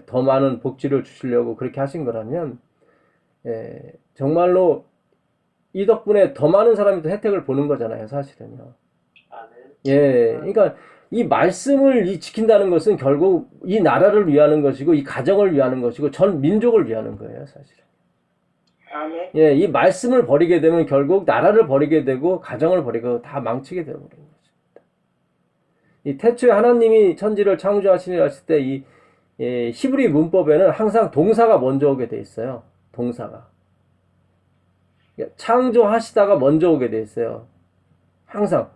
더 많은 복지를 주시려고 그렇게 하신 거라면 정말로 이 덕분에 더 많은 사람이 또 혜택을 보는 거잖아요, 사실은요. 아멘. 예, 그러니까 이 말씀을 지킨다는 것은 결국 이 나라를 위하는 것이고 이 가정을 위하는 것이고 전 민족을 위하는 거예요, 사실은. 아멘. 예, 이 말씀을 버리게 되면 결국 나라를 버리게 되고 가정을 버리고 다 망치게 되어버리는 것입니다. 이 태초에 하나님이 천지를 창조하시니라 했을 때 이 히브리 문법에는 항상 동사가 먼저 오게 돼 있어요. 동사가. 창조하시다가 먼저 오게 돼 있어요. 항상.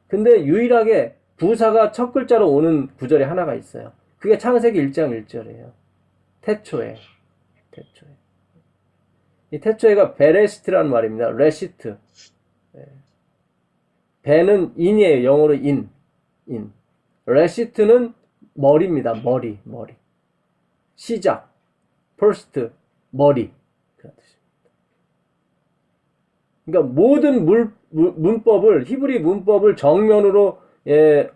근데 유일하게 부사가 첫 글자로 오는 구절이 하나가 있어요. 그게 창세기 1장 1절이에요. 태초에. 이 태초에가 베레시트라는 말입니다. 레시트. 베는 인이에요. 영어로 인. 레시트는 머리입니다. 머리. 시작. first. 머리. 그런 뜻입니다. 그러니까 모든 문법을, 히브리 문법을 정면으로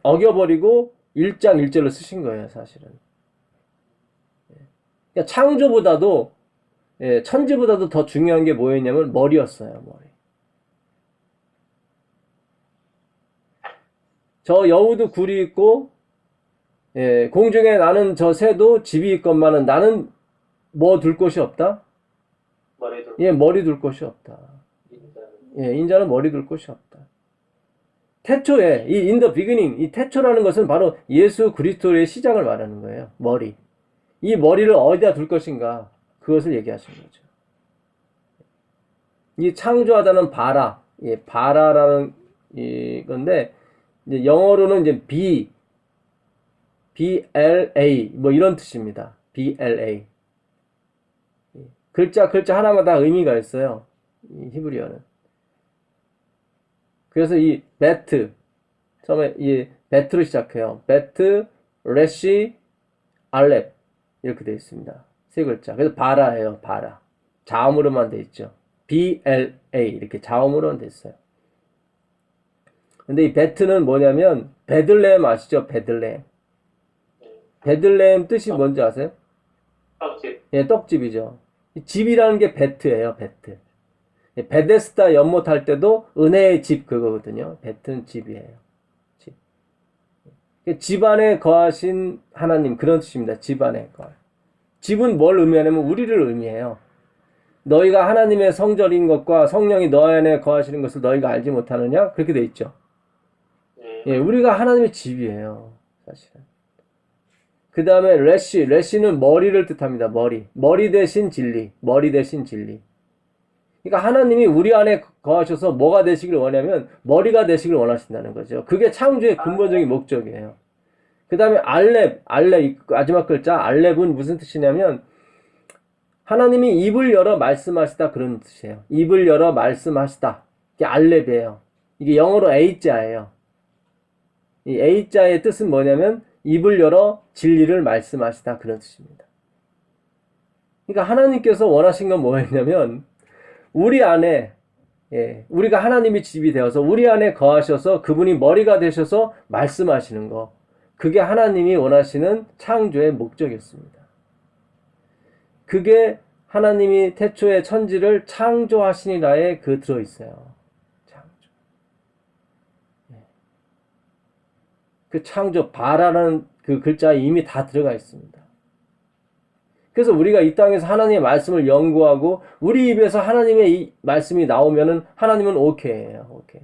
어겨버리고 1장 1절로 쓰신 거예요, 사실은. 그러니까 창조보다도 천지보다도 더 중요한 게 뭐였냐면 머리였어요. 머리. 저 여우도 굴이 있고 공중에 나는 저 새도 집이 있건만은 나는 뭐 둘 곳이 없다? 머리 둘 곳이 없다. 인자는 머리 둘 곳이 없다. 태초에 이 in the beginning, 이 태초라는 것은 바로 예수 그리스도의 시작을 말하는 거예요. 머리. 이 머리를 어디다 둘 것인가? 그것을 얘기하신 거죠. 이 창조하다는 바라, 바라라는 건데 이제 영어로는 이제 BLA 뭐 이런 뜻입니다. BLA. 글자 하나마다 의미가 있어요. 이 히브리어는. 그래서 이 베트 처음에 이 베트로 시작해요. 베트, 레시, 알렙 이렇게 되어 있습니다. 세 글자. 그래서 바라예요. 바라. 자음으로만 되어 있죠. BLA 이렇게 자음으로만 되어 있어요. 근데 이 베트는 뭐냐면 베들레헴 아시죠? 베들레헴. 베들레헴 뜻이 뭔지 아세요? 떡집. 예, 떡집이죠. 집이라는 게 베트예요. 베트. 베데스다 연못 할 때도 은혜의 집 그거거든요. 베트는 집이에요. 집. 집 안에 거하신 하나님 그런 뜻입니다. 집 안에 거하. 집은 뭘 의미하냐면 우리를 의미해요. 너희가 하나님의 성전인 것과 성령이 너희 안에 거하시는 것을 너희가 알지 못하느냐? 그렇게 돼 있죠. 예, 우리가 하나님의 집이에요. 사실은. 그 다음에 레시는 머리를 뜻합니다. 머리 대신 진리. 그러니까 하나님이 우리 안에 거하셔서 뭐가 되시길 원하면 머리가 되시길 원하신다는 거죠. 그게 창조의 근본적인 목적이에요. 그 다음에 알렙, 마지막 글자 알렙은 무슨 뜻이냐면 하나님이 입을 열어 말씀하시다 그런 뜻이에요. 입을 열어 말씀하시다. 이게 알렙이에요. 이게 영어로 A자예요. 이 A자의 뜻은 뭐냐면 입을 열어 진리를 말씀하시다 그런 뜻입니다. 그러니까 하나님께서 원하신 건 뭐였냐면 우리 안에 우리가 하나님의 집이 되어서 우리 안에 거하셔서 그분이 머리가 되셔서 말씀하시는 거. 그게 하나님이 원하시는 창조의 목적이었습니다. 그게 하나님이 태초에 천지를 창조하시니라에 그 들어있어요. 창조. 그 창조, 바라는 그 글자에 이미 다 들어가 있습니다. 그래서 우리가 이 땅에서 하나님의 말씀을 연구하고 우리 입에서 하나님의 이 말씀이 나오면은 하나님은 오케이예요. 오케이.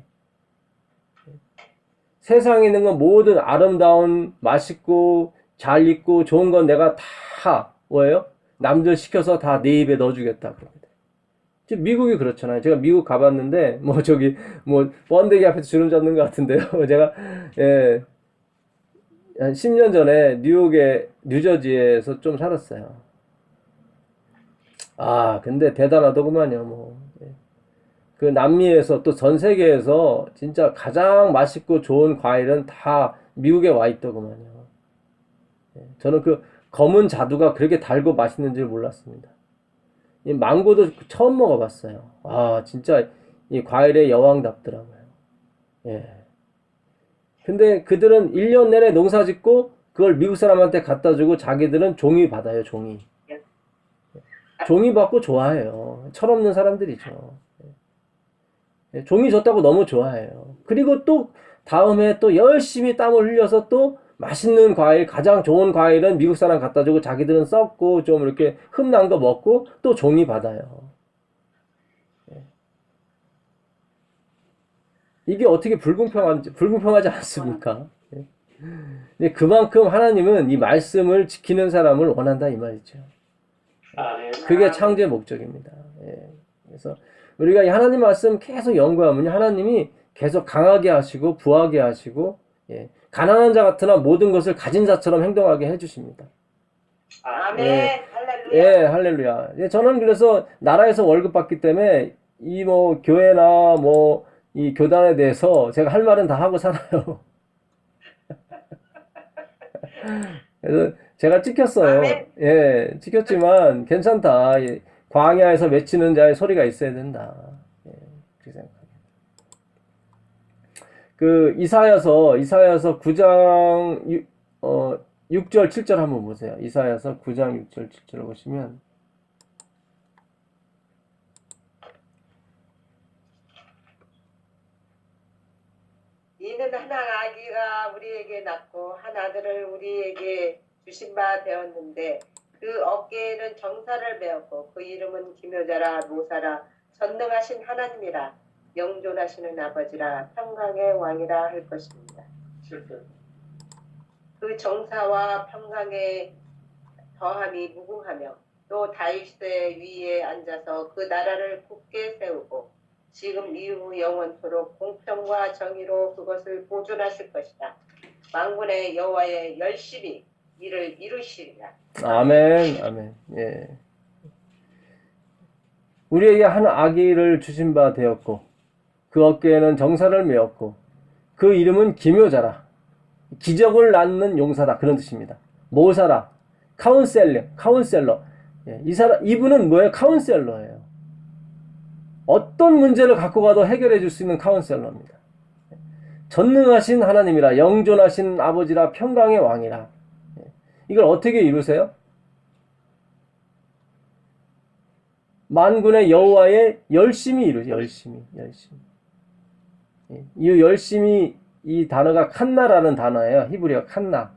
세상에 있는 건 모든 아름다운, 맛있고, 잘 입고, 좋은 건 내가 다 뭐예요? 남들 시켜서 다 내 입에 넣어주겠다. 지금 미국이 그렇잖아요. 제가 미국 가봤는데 뭐 저기 뭐 번데기 앞에서 주름 잡는 것 같은데요. 제가 예, 한 10년 전에 뉴욕에 뉴저지에서 좀 살았어요. 아, 근데 대단하더구만요. 뭐. 예. 그 남미에서 또 전 세계에서 진짜 가장 맛있고 좋은 과일은 다 미국에 와 있더구만요. 예. 저는 그 검은 자두가 그렇게 달고 맛있는 줄 몰랐습니다. 이 망고도 처음 먹어봤어요. 아, 진짜 이 과일의 여왕답더라고요. 예. 근데 그들은 1년 내내 농사 짓고 그걸 미국 사람한테 갖다 주고 자기들은 종이 받아요, 종이. 종이 받고 좋아해요. 철없는 사람들이죠. 예, 종이 줬다고 너무 좋아해요. 그리고 또 다음에 또 열심히 땀을 흘려서 또 맛있는 과일, 가장 좋은 과일은 미국 사람 갖다 주고 자기들은 썩고 좀 이렇게 흠난 거 먹고 또 종이 받아요. 예. 이게 어떻게 불공평하지 않습니까? 예. 근데 그만큼 하나님은 이 말씀을 지키는 사람을 원한다 이 말이죠. 아멘. 그게 창조의 목적입니다. 예. 그래서 우리가 이 하나님 말씀 계속 연구하면 하나님이 계속 강하게 하시고 부하게 하시고 예. 가난한 자 같으나 모든 것을 가진 자처럼 행동하게 해주십니다. 아멘. 예. 할렐루야. 예, 할렐루야. 예, 저는 그래서 나라에서 월급 받기 때문에 이 뭐 교회나 뭐 이 교단에 대해서 제가 할 말은 다 하고 살아요. 그래서 제가 찍혔어요. 아멘. 예, 찍혔지만 괜찮다. 예, 광야에서 외치는 자의 소리가 있어야 된다. 예, 그렇게 생각합니다. 그 이사야서 9장 6절 7절 한번 보세요. 이사야서 9장 6절 7절을 보시면 이는 한 아기가 우리에게 낳고 한 아들을 우리에게 주신 바 되었는데 그 어깨에는 정사를 메었고 그 이름은 기묘자라 노사라 전능하신 하나님이라 영존하시는 아버지라 평강의 왕이라 할 것입니다. 그 정사와 평강의 더함이 무궁하며 또 다윗의 위에 앉아서 그 나라를 굳게 세우고 지금 이후 영원토록 공평과 정의로 그것을 보존하실 것이다. 만군의 여호와의 열심히 이를 이루시리라. 아멘, 아멘. 예. 우리에게 한 아기를 주신 바 되었고 그 어깨에는 정사를 메었고 그 이름은 기묘자라. 기적을 낳는 용사다. 그런 뜻입니다. 모사라. 카운셀러. 예, 이분은 뭐예요? 카운셀러예요. 어떤 문제를 갖고 가도 해결해 줄 수 있는 카운셀러입니다. 전능하신 하나님이라 영존하신 아버지라 평강의 왕이라. 이걸 어떻게 이루세요? 만군의 여호와의 열심히 이루죠. 열심히. 이 열심히 이 단어가 칸나라는 단어예요. 히브리어 칸나.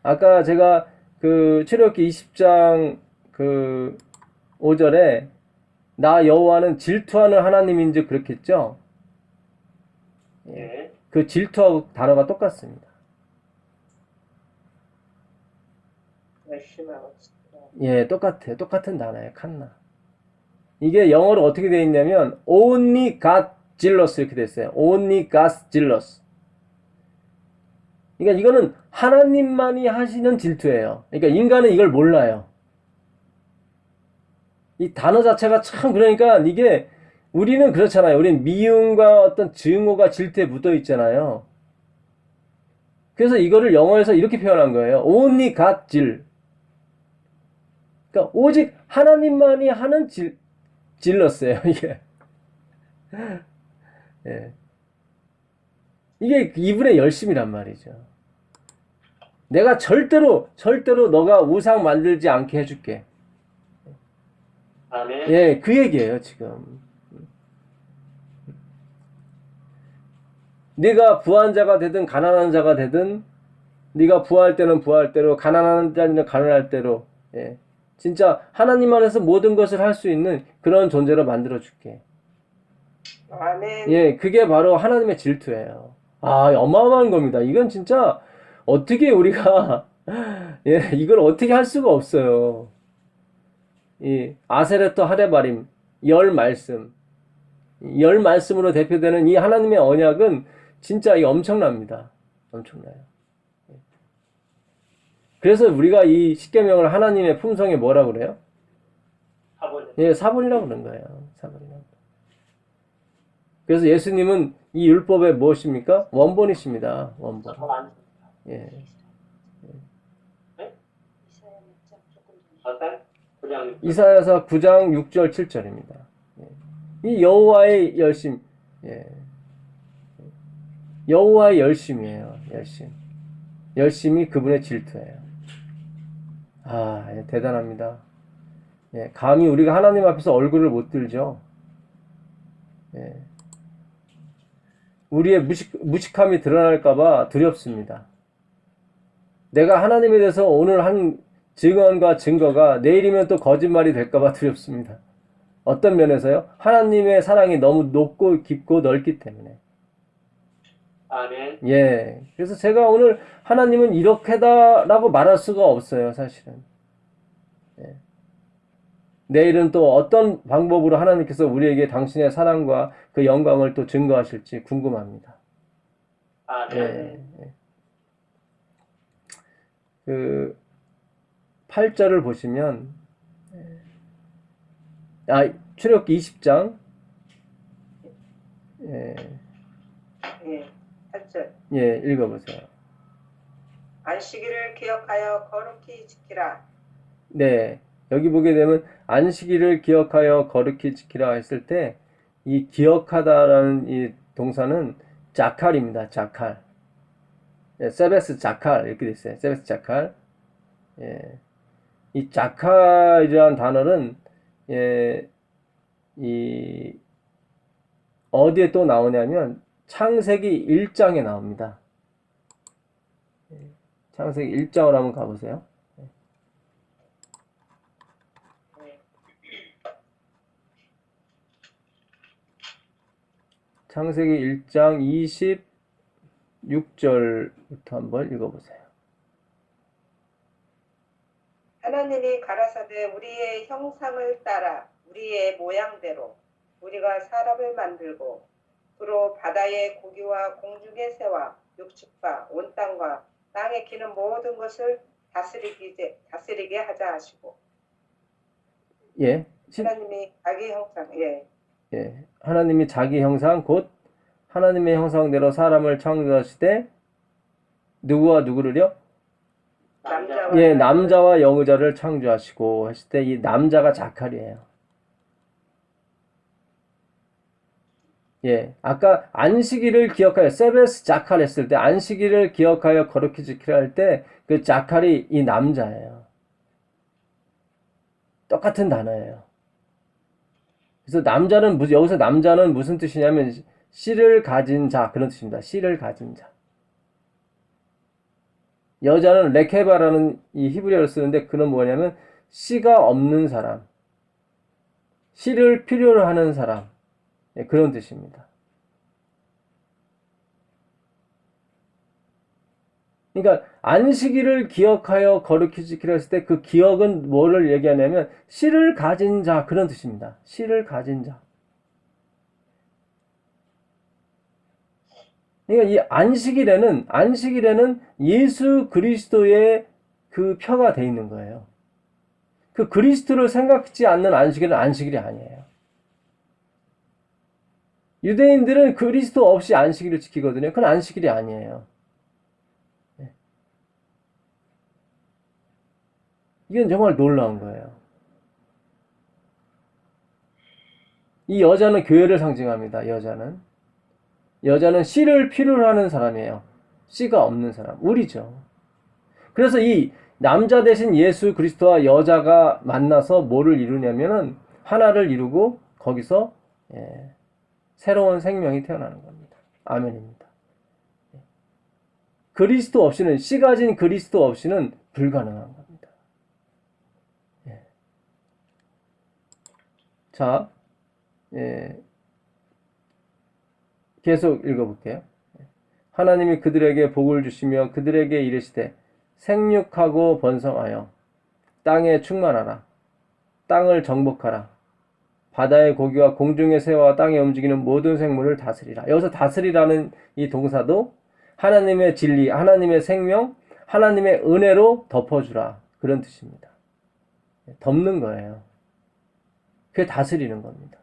아까 제가 그 출애굽기 20장 그 5절에 나 여호와는 질투하는 하나님인지 그렇게 했죠. 예. 그 질투하고 단어가 똑같습니다. 열심히 하고 예, 똑같아요. 똑같은 단어예요. 칸나. 이게 영어로 어떻게 되어 있냐면 only God jealous 이렇게 되어 있어요. only God jealous. 그러니까 이거는 하나님만이 하시는 질투예요. 그러니까 인간은 이걸 몰라요. 이 단어 자체가 참 그러니까 이게 우리는 그렇잖아요. 우리는 미움과 어떤 증오가 질투에 묻어 있잖아요. 그래서 이거를 영어에서 이렇게 표현한 거예요. only God jealous. 그러니까 오직 하나님만이 하는 질렀어요. 이게. 예. 이게 이분의 열심이란 말이죠. 내가 절대로 너가 우상 만들지 않게 해줄게. 아멘. 예, 그 얘기예요, 지금. 네가 부한 자가 되든 가난한 자가 되든 네가 부할 때는 부할 대로 가난한 자는 가난할 대로 예. 진짜 하나님 안에서 모든 것을 할 수 있는 그런 존재로 만들어 줄게. 아멘. 예, 그게 바로 하나님의 질투예요. 아, 어마어마한 겁니다. 이건 진짜 어떻게 우리가 예, 이걸 어떻게 할 수가 없어요. 이 아세레토 하레바림, 열 말씀, 열 말씀으로 대표되는 이 하나님의 언약은 진짜 이 엄청납니다. 엄청나요. 그래서 우리가 이 십계명을 하나님의 품성에 뭐라 그래요? 사본. 예, 사본이라고 그런 거예요. 사본이라고. 그래서 예수님은 이 율법의 무엇입니까? 원본이십니다. 원본. 안. 예. 어떤? 그냥 이사야서 9장 6절 7절입니다. 이 여호와의 열심, 예. 여호와의 열심이에요. 열심. 열심이 그분의 질투예요. 아, 예, 대단합니다. 예, 감히 우리가 하나님 앞에서 얼굴을 못 들죠. 예. 우리의 무식함이 드러날까봐 두렵습니다. 내가 하나님에 대해서 오늘 한 증언과 증거가 내일이면 또 거짓말이 될까봐 두렵습니다. 어떤 면에서요? 하나님의 사랑이 너무 높고 깊고 넓기 때문에. 아멘. 예. 그래서 제가 오늘 하나님은 이렇게다라고 말할 수가 없어요, 사실은. 예. 내일은 또 어떤 방법으로 하나님께서 우리에게 당신의 사랑과 그 영광을 또 증거하실지 궁금합니다. 아멘. 예. 예. 그 8절을 보시면 출애굽기 20장 예. 예, 8절. 예, 읽어보세요. 안식일을 기억하여 거룩히 지키라. 네, 여기 보게 되면 안식일을 기억하여 거룩히 지키라 했을 때 이 기억하다라는 이 동사는 자칼입니다. 자칼. 예, 세베스 자칼 이렇게 돼 있어요. 세베스 자칼. 예, 이 자칼이라는 단어는 예, 이 어디에 또 나오냐면 창세기 1장에 나옵니다. 창세기 1장으로 한번 가보세요. 창세기 1장 26절부터 한번 읽어보세요. 하나님이 가라사대 우리의 형상을 따라 우리의 모양대로 우리가 사람을 만들고 주로 바다의 고기와 공중의 새와 육축과 온 땅과 땅에 기는 모든 것을 다스리게 하자 하시고. 예. 하나님이 자기 형상, 예. 예. 하나님이 자기 형상 곧 하나님의 형상대로 사람을 창조하시되 누구와 누구를요? 남자와 예, 남자와 여자를 창조하시고 하실 때 이 남자가 자칼이에요. 예, 아까 안식일을 기억하여 세베스 자칼 했을 때 안식일을 기억하여 거룩히 지키라 할 때 그 자칼이 이 남자예요. 똑같은 단어예요. 그래서 남자는 여기서 남자는 무슨 뜻이냐면 씨를 가진 자 그런 뜻입니다. 씨를 가진 자. 여자는 레케바라는 이 히브리어를 쓰는데 그는 뭐냐면 씨가 없는 사람, 씨를 필요로 하는 사람, 네, 그런 뜻입니다. 그러니까 안식일을 기억하여 거룩히 지키라 했을 때 그 기억은 뭐를 얘기하냐면 씨를 가진 자 그런 뜻입니다. 씨를 가진 자. 그러니까 이 안식일에는 예수 그리스도의 그 표가 돼 있는 거예요. 그 그리스도를 생각지 않는 안식일은 안식일이 아니에요. 유대인들은 그리스도 없이 안식일을 지키거든요. 그건 안식일이 아니에요. 이건 정말 놀라운 거예요. 이 여자는 교회를 상징합니다. 여자는 씨를 필요로 하는 사람이에요. 씨가 없는 사람. 우리죠. 그래서 이 남자 대신 예수 그리스도와 여자가 만나서 뭐를 이루냐면은 하나를 이루고 거기서 새로운 생명이 태어나는 겁니다. 아멘입니다. 그리스도 없이는 씨 가진 그리스도 없이는 불가능한 겁니다. 자, 계속 읽어볼게요. 하나님이 그들에게 복을 주시며 그들에게 이르시되 생육하고 번성하여 땅에 충만하라. 땅을 정복하라. 바다의 고기와 공중의 새와 땅에 움직이는 모든 생물을 다스리라. 여기서 다스리라는 이 동사도 하나님의 진리, 하나님의 생명, 하나님의 은혜로 덮어주라. 그런 뜻입니다. 덮는 거예요. 그게 다스리는 겁니다.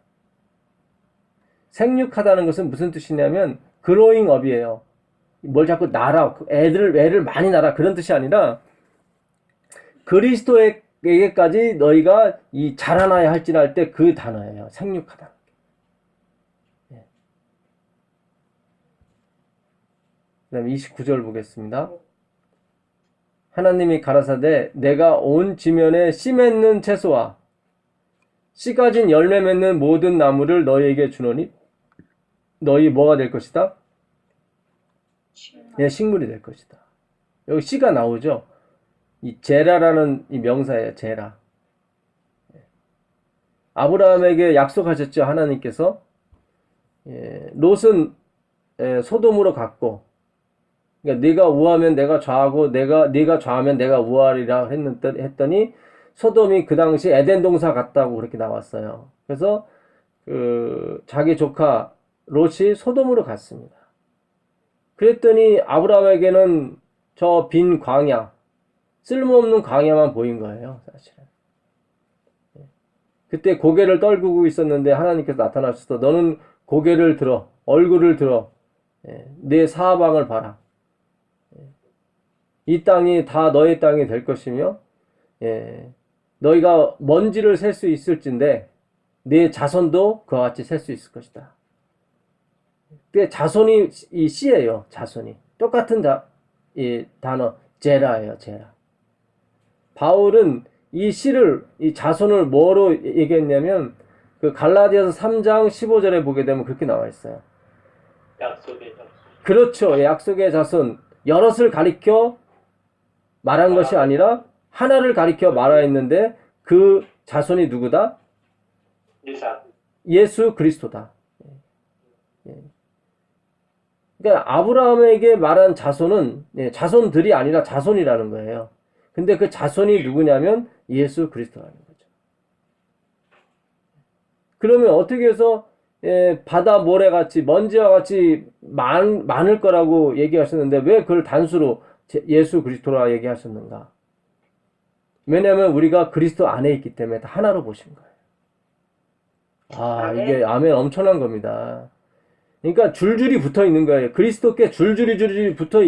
생육하다는 것은 무슨 뜻이냐면 growing up이에요. 뭘 자꾸 낳아라, 애를 많이 낳아라 그런 뜻이 아니라 그리스도에게까지 너희가 이 자라나야 할지할 때 그 단어예요. 생육하다. 예. 그 다음에 29절 보겠습니다. 하나님이 가라사대 내가 온 지면에 씨 맺는 채소와 씨 가진 열매 맺는 모든 나무를 너희에게 주노니 너희 뭐가 될 것이다? 예, 식물이 될 것이다. 여기 씨가 나오죠. 이 제라라는 이 명사예요. 제라. 아브라함에게 약속하셨죠. 하나님께서 롯은 소돔으로 갔고, 그러니까 네가 우하면 내가 좌하고 네가 좌하면 내가 우하리라 했더니 소돔이 그 당시 에덴 동산 같다고 그렇게 나왔어요. 그래서 자기 조카 롯이 소돔으로 갔습니다. 그랬더니 아브라함에게는 저 빈 광야, 쓸모없는 광야만 보인 거예요, 사실은. 그때 고개를 떨구고 있었는데 하나님께서 나타나셔서 너는 고개를 들어, 얼굴을 들어, 내 사방을 봐라. 이 땅이 다 너의 땅이 될 것이며, 너희가 먼지를 셀 수 있을진데 내 자손도 그와 같이 셀 수 있을 것이다. 그 자손이 이 씨예요. 자손이 똑같은 이 단어 제라예요. 제라. 바울은 이 씨를 이 자손을 뭐로 얘기했냐면 그 갈라디아서 3장 15절에 보게 되면 그렇게 나와 있어요. 약속의 자손. 그렇죠. 약속의 자손 여럿을 가리켜 말한 것이 아니라 하나를 가리켜 말하였는데 그 자손이 누구다? 예수 그리스도다. 그러니까 아브라함에게 말한 자손은 자손들이 아니라 자손이라는 거예요. 근데 그 자손이 누구냐면 예수 그리스도라는 거죠. 그러면 어떻게 해서 바다 모래같이 먼지와 같이 많을 거라고 얘기하셨는데 왜 그걸 단수로 예수 그리스도라 얘기하셨는가? 왜냐하면 우리가 그리스도 안에 있기 때문에 다 하나로 보신 거예요. 이게 아멘 엄청난 겁니다. 그러니까 줄줄이 붙어 있는 거예요. 그리스도께 줄줄이 붙어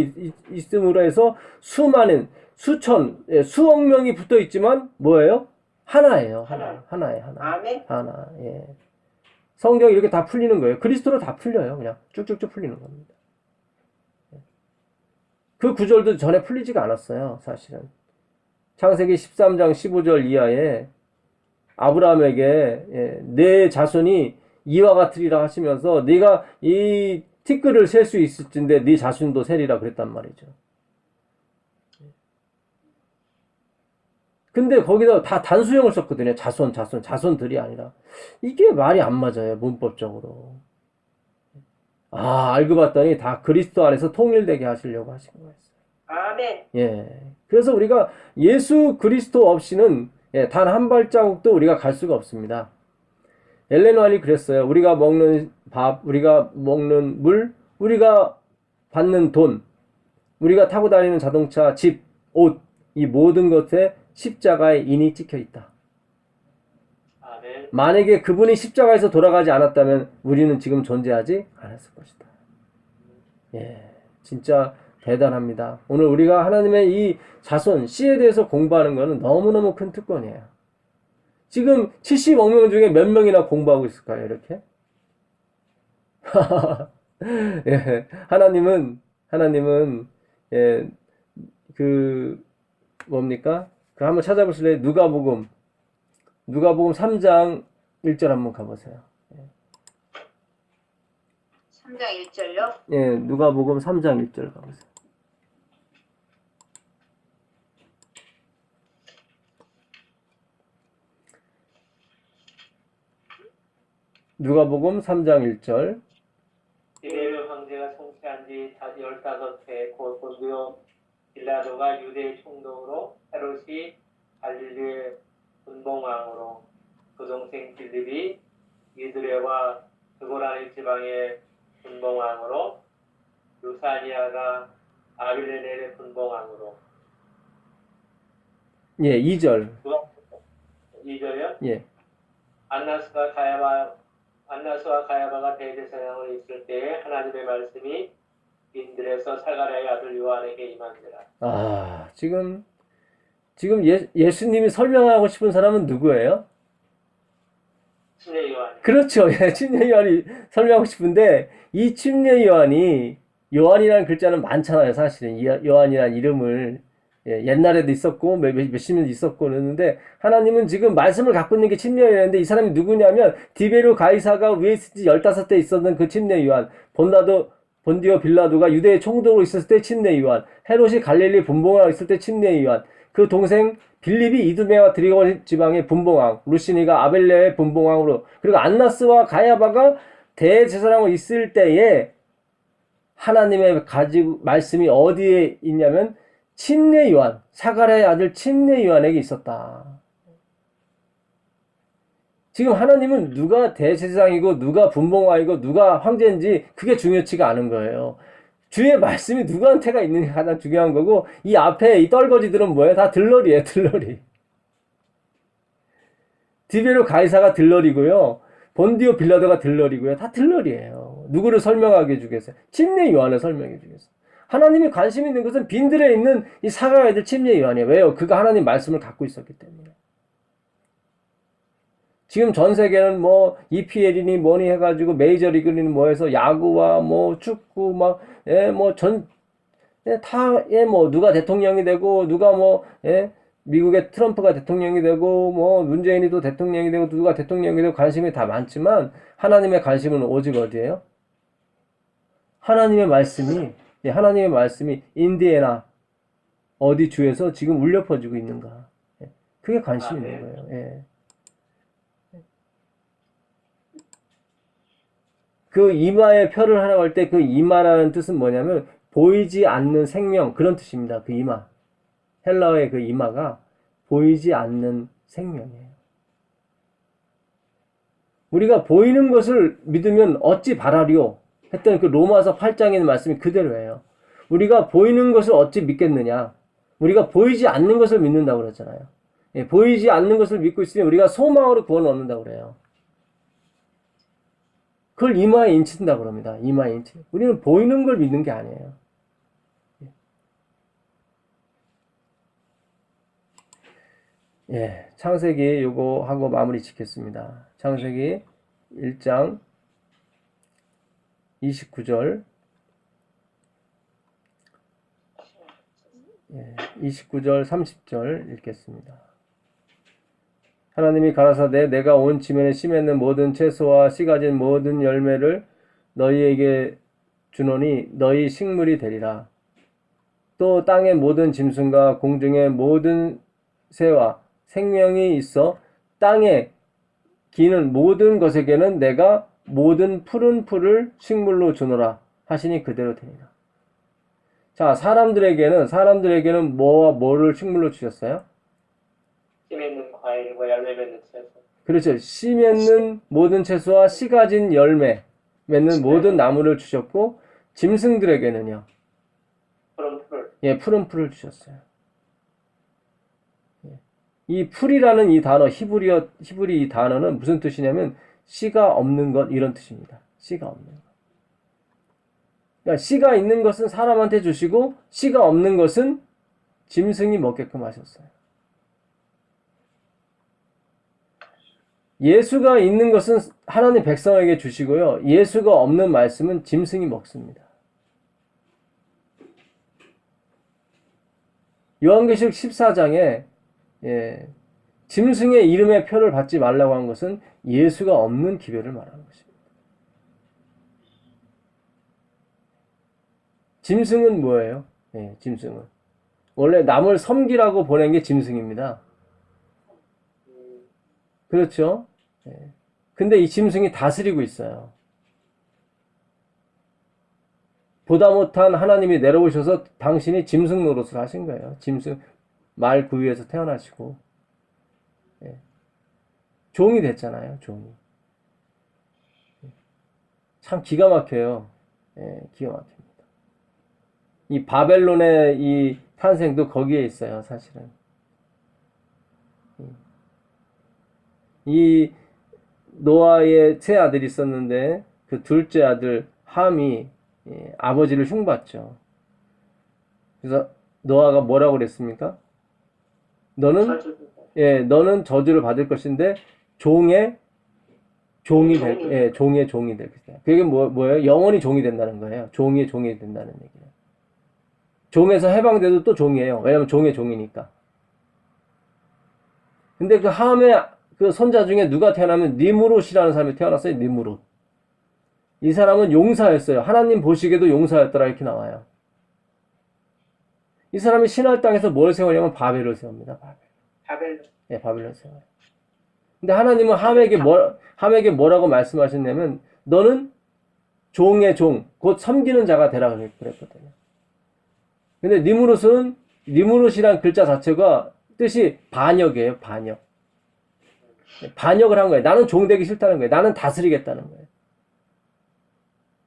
있음으로 해서 수많은 수천 수억 명이 붙어 있지만 뭐예요? 하나예요. 하나예요. 아멘. 하나. 예. 성경이 이렇게 다 풀리는 거예요. 그리스도로 다 풀려요. 그냥 쭉쭉쭉 풀리는 겁니다. 그 구절도 전에 풀리지가 않았어요. 사실은. 창세기 13장 15절 이하에 아브라함에게 내 자손이 이와 같으리라 하시면서 네가 이 티끌을 셀 수 있을진데 네 자손도 세리라 그랬단 말이죠. 근데 거기다 다 단수형을 썼거든요. 자손들이 아니라. 이게 말이 안 맞아요. 문법적으로. 알고 봤더니 다 그리스도 안에서 통일되게 하시려고 하신 거였어요. 아멘. 예. 그래서 우리가 예수 그리스도 없이는 단 한 발자국도 우리가 갈 수가 없습니다. 엘렌 화이트가 그랬어요. 우리가 먹는 밥, 우리가 먹는 물, 우리가 받는 돈, 우리가 타고 다니는 자동차, 집, 옷, 이 모든 것에 십자가에 인이 찍혀 있다. 아멘. 만약에 그분이 십자가에서 돌아가지 않았다면 우리는 지금 존재하지 않았을 것이다. 예, 진짜 대단합니다. 오늘 우리가 하나님의 이 자손, 씨에 대해서 공부하는 것은 너무너무 큰 특권이에요. 지금 70억 명 중에 몇 명이나 공부하고 있을까요? 이렇게? 예, 하나님은 뭡니까? 그 한번 찾아보실래요? 누가복음 3장 1절 한번 가보세요. 3장 1절요? 예, 누가복음 3장 1절 가보세요. 누가복음 3장 1절. 디베르 황제가 통치한 지 15해 곧 본디오 빌라도가 유대의 총독으로 헤롯이 갈릴리의 분봉왕으로 동생 빌립이 이드레와 드보라는 지방의 분봉왕으로 루사니아가 아빌레넬의 분봉왕으로. 예, 2절. 2절이요? 예. 안나스와 가야바가 대제사장으로 있을 때에 하나님의 말씀이 인들에서 살가랴의 아들 요한에게 임한지라. 아, 지금 예수님이 설명하고 싶은 사람은 누구예요? 신의 요한. 그렇죠. 예, 침례 요한이 설명하고 싶은데 이 침례 요한이라는 글자는 많잖아요. 사실은 이 요한이라는 이름을 옛날에도 있었고 몇십 년 있었고 그러는데 하나님은 지금 말씀을 갖고 있는 게 침례 요한인데 이 사람이 누구냐면 디베르 가이사가 위에 있을 때 15때 있었던 그 침례 요한. 본디오 빌라도가 유대의 총독으로 있었을 때 침례 요한. 헤롯이 갈릴리 분봉왕으로 있을 때 침례 요한. 그 동생 빌립이 이두메와 드리고 지방의 분봉왕, 루시니가 아벨레의 분봉왕으로, 그리고 안나스와 가야바가 대제사장으로 있을 때에 하나님의 가지고 말씀이 어디에 있냐면 침례 요한, 사가랴의 아들 침례 요한에게 있었다. 지금 하나님은 누가 대제사장이고 누가 분봉왕이고 누가 황제인지 그게 중요치가 않은 거예요. 주의 말씀이 누구한테가 있느냐가 가장 중요한 거고 이 앞에 이 떨거지들은 뭐예요? 다 들러리예요. 들러리. 디베르 가이사가 들러리고요. 본디오 빌라도가 들러리고요. 다 들러리예요. 누구를 설명하게 해주겠어요? 침례 요한을 설명해 주겠어요. 하나님이 관심 있는 것은 빈들에 있는 이 사가랴 애들 침례 요한이에요. 왜요? 그가 하나님 말씀을 갖고 있었기 때문에. 지금 전 세계는 뭐 EPL이니 뭐니 해가지고 메이저리그니 뭐 해서 야구와 뭐 축구 뭐 누가 대통령이 되고 누가 미국의 트럼프가 대통령이 되고 뭐 문재인이 또 대통령이 되고 누가 대통령이 되고 관심이 다 많지만 하나님의 관심은 오직 어디예요? 하나님의 말씀이 인디애나 어디 주에서 지금 울려 퍼지고 있는가? 그게 관심이 있는 거예요. 예. 그 이마에 표를 하라고 할 때 그 이마라는 뜻은 뭐냐면 보이지 않는 생명 그런 뜻입니다. 그 이마. 헬라어의 그 이마가 보이지 않는 생명이에요. 우리가 보이는 것을 믿으면 어찌 바라리오 했던 그 로마서 8장에 있는 말씀이 그대로예요. 우리가 보이는 것을 어찌 믿겠느냐. 우리가 보이지 않는 것을 믿는다고 그랬잖아요. 예, 보이지 않는 것을 믿고 있으니 우리가 소망으로 구원을 얻는다고 그래요. 그걸 이마에 인친다고 그럽니다. 이마에 인친. 우리는 보이는 걸 믿는 게 아니에요. 예, 창세기 요거 하고 마무리 짓겠습니다. 창세기 1장 29절 29절 30절 읽겠습니다. 하나님이 가라사대 내가 온 지면에 심했는 모든 채소와 씨 가진 모든 열매를 너희에게 주노니 너희 식물이 되리라. 또 땅의 모든 짐승과 공중의 모든 새와 생명이 있어 땅에 기는 모든 것에게는 내가 모든 푸른 풀을 식물로 주노라 하시니 그대로 되리라. 자, 사람들에게는 뭐와 뭐를 식물로 주셨어요? 씨 맺는 과일과 열매 맺는 채소. 그렇죠. 씨 맺는 모든 채소와 씨 가진 열매 맺는 모든 나무를 주셨고 짐승들에게는요. 푸른 풀. 예, 푸른 풀을 주셨어요. 예. 이 풀이라는 이 단어, 히브리 이 단어는 무슨 뜻이냐면 씨가 없는 것 이런 뜻입니다. 씨가 없는 것. 그러니까 씨가 있는 것은 사람한테 주시고 씨가 없는 것은 짐승이 먹게끔 하셨어요. 예수가 있는 것은 하나님 백성에게 주시고요. 예수가 없는 말씀은 짐승이 먹습니다. 요한계시록 14장에 짐승의 이름의 표를 받지 말라고 한 것은 예수가 없는 기별을 말하는 것입니다. 짐승은 뭐예요? 짐승은 원래 남을 섬기라고 보낸 게 짐승입니다. 그렇죠? 근데 이 짐승이 다스리고 있어요. 보다 못한 하나님이 내려오셔서 당신이 짐승 노릇을 하신 거예요. 짐승 말 구유에서 태어나시고 종이 됐잖아요. 종이. 참 기가 막혀요. 예, 기가 막힙니다. 이 바벨론의 이 탄생도 거기에 있어요. 사실은. 이 노아의 세 아들이 있었는데 그 둘째 아들 함이 아버지를 흉봤죠. 그래서 노아가 뭐라고 그랬습니까? 너는 저주를 받을 것인데 종의 종이 될 것이다. 그게 뭐예요? 영원히 종이 된다는 거예요. 종이 된다는 얘기예요. 종에서 해방돼도 또 종이에요. 왜냐면 종의 종이니까. 근데 그 함의 그 손자 중에 누가 태어나면 니무롯이라는 사람이 태어났어요. 니무롯. 이 사람은 용사였어요. 하나님 보시기에도 용사였더라 이렇게 나와요. 이 사람이 신할 땅에서 뭘 세우냐면 바벨을 세웁니다. 바벨론. 예, 바벨론 세워요. 근데 하나님은 함에게 뭐라고 말씀하셨냐면 너는 종의 종, 곧 섬기는 자가 되라 그랬거든요. 근데 니무롯이란 글자 자체가 뜻이 반역이에요. 반역. 반역을 한 거예요. 나는 종 되기 싫다는 거예요. 나는 다스리겠다는 거예요.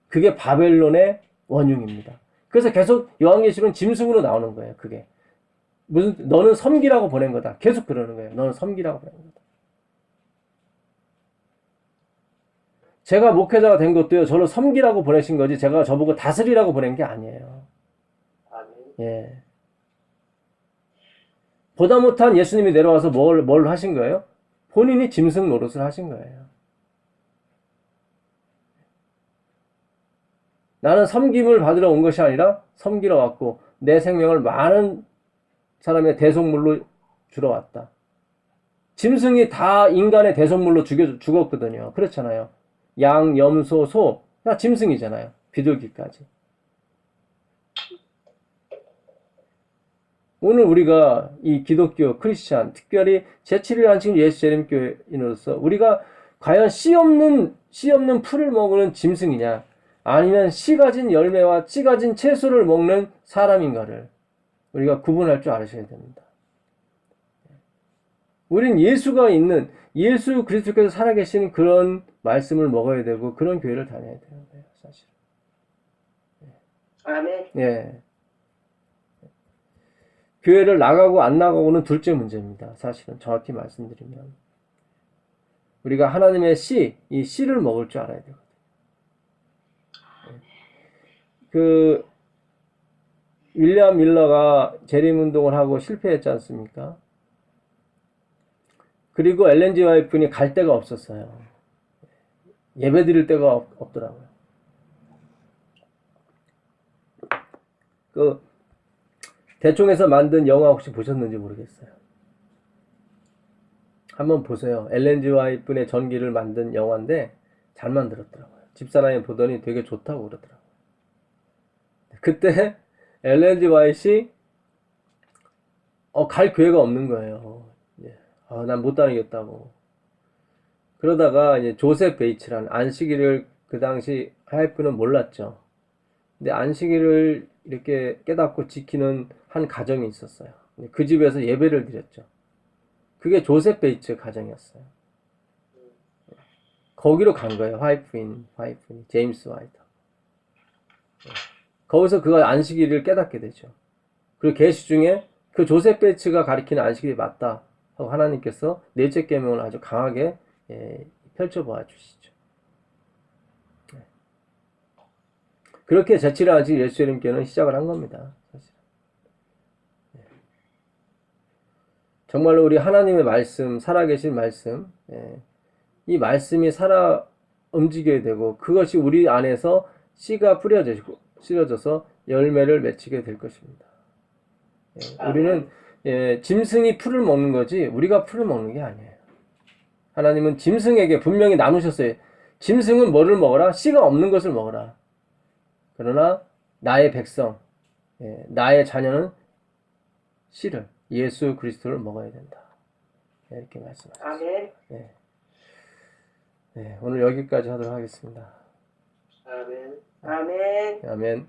그게 바벨론의 원흉입니다. 그래서 계속 요한계시록은 짐승으로 나오는 거예요. 그게 너는 섬기라고 보낸 거다. 계속 그러는 거예요. 너는 섬기라고 보낸 거다. 제가 목회자가 된 것도요. 저를 섬기라고 보내신 거지 제가 저보고 다스리라고 보낸 게 아니에요. 예. 보다 못한 예수님이 내려와서 뭘 하신 거예요? 본인이 짐승 노릇을 하신 거예요. 나는 섬김을 받으러 온 것이 아니라 섬기러 왔고 내 생명을 많은 사람의 대속물로 주러 왔다. 짐승이 다 인간의 대속물로 죽었거든요. 그렇잖아요. 양, 염소, 소 다 짐승이잖아요. 비둘기까지. 오늘 우리가 이 기독교 크리스찬 특별히 제7일 안식 예수 재림교인으로서 우리가 과연 씨 없는 풀을 먹는 짐승이냐 아니면 씨 가진 열매와 씨 가진 채소를 먹는 사람인가를 우리가 구분할 줄 알으셔야 됩니다. 우린 예수가 있는 예수 그리스도께서 살아계신 그런 말씀을 먹어야 되고 그런 교회를 다녀야 되는 거예요. 사실. 아멘. 예. 교회를 나가고 안 나가고는 둘째 문제입니다. 사실은 정확히 말씀드리면 우리가 하나님의 이 씨를 먹을 줄 알아야 되거든요. 그 윌리엄 밀러가 재림운동을 하고 실패했지 않습니까? 그리고 엘렌 G. 화이트는 갈 데가 없었어요. 예배 드릴 데가 없더라고요. 그 대충해서 만든 영화 혹시 보셨는지 모르겠어요. 한번 보세요. 엘렌 G. 화이트의 전기를 만든 영화인데 잘 만들었더라고요. 집사람이 보더니 되게 좋다고 그러더라고요. 그때 엘렌 G. 화이트이 갈 교회가 없는 거예요. 난 못 다니겠다고. 그러다가 이제 조셉 베이츠라는 안식일을 그 당시 화이트는 몰랐죠. 근데 안식일을 이렇게 깨닫고 지키는 한 가정이 있었어요. 그 집에서 예배를 드렸죠. 그게 조셉 베이츠 가정이었어요. 거기로 간 거예요. 화이트인 제임스 화이트. 거기서 그 안식일을 깨닫게 되죠. 그리고 계시 중에 그 조셉 베이츠가 가리키는 안식일이 맞다 하고 하나님께서 넷째 계명을 아주 강하게 펼쳐보아 주시죠. 그렇게 제7일 안식 예수 이름께는 시작을 한 겁니다. 사실. 정말로 우리 하나님의 말씀, 살아계신 말씀, 이 말씀이 살아 움직여야 되고 그것이 우리 안에서 씨가 뿌려져서 열매를 맺히게 될 것입니다. 우리는 짐승이 풀을 먹는 거지 우리가 풀을 먹는 게 아니에요. 하나님은 짐승에게 분명히 나누셨어요. 짐승은 뭐를 먹어라? 씨가 없는 것을 먹어라. 그러나 나의 백성, 나의 자녀는 씨를, 예수 그리스도를 먹어야 된다. 이렇게 말씀하셨습니다. 아멘. 오늘 여기까지 하도록 하겠습니다. 아멘. 아멘. 아멘.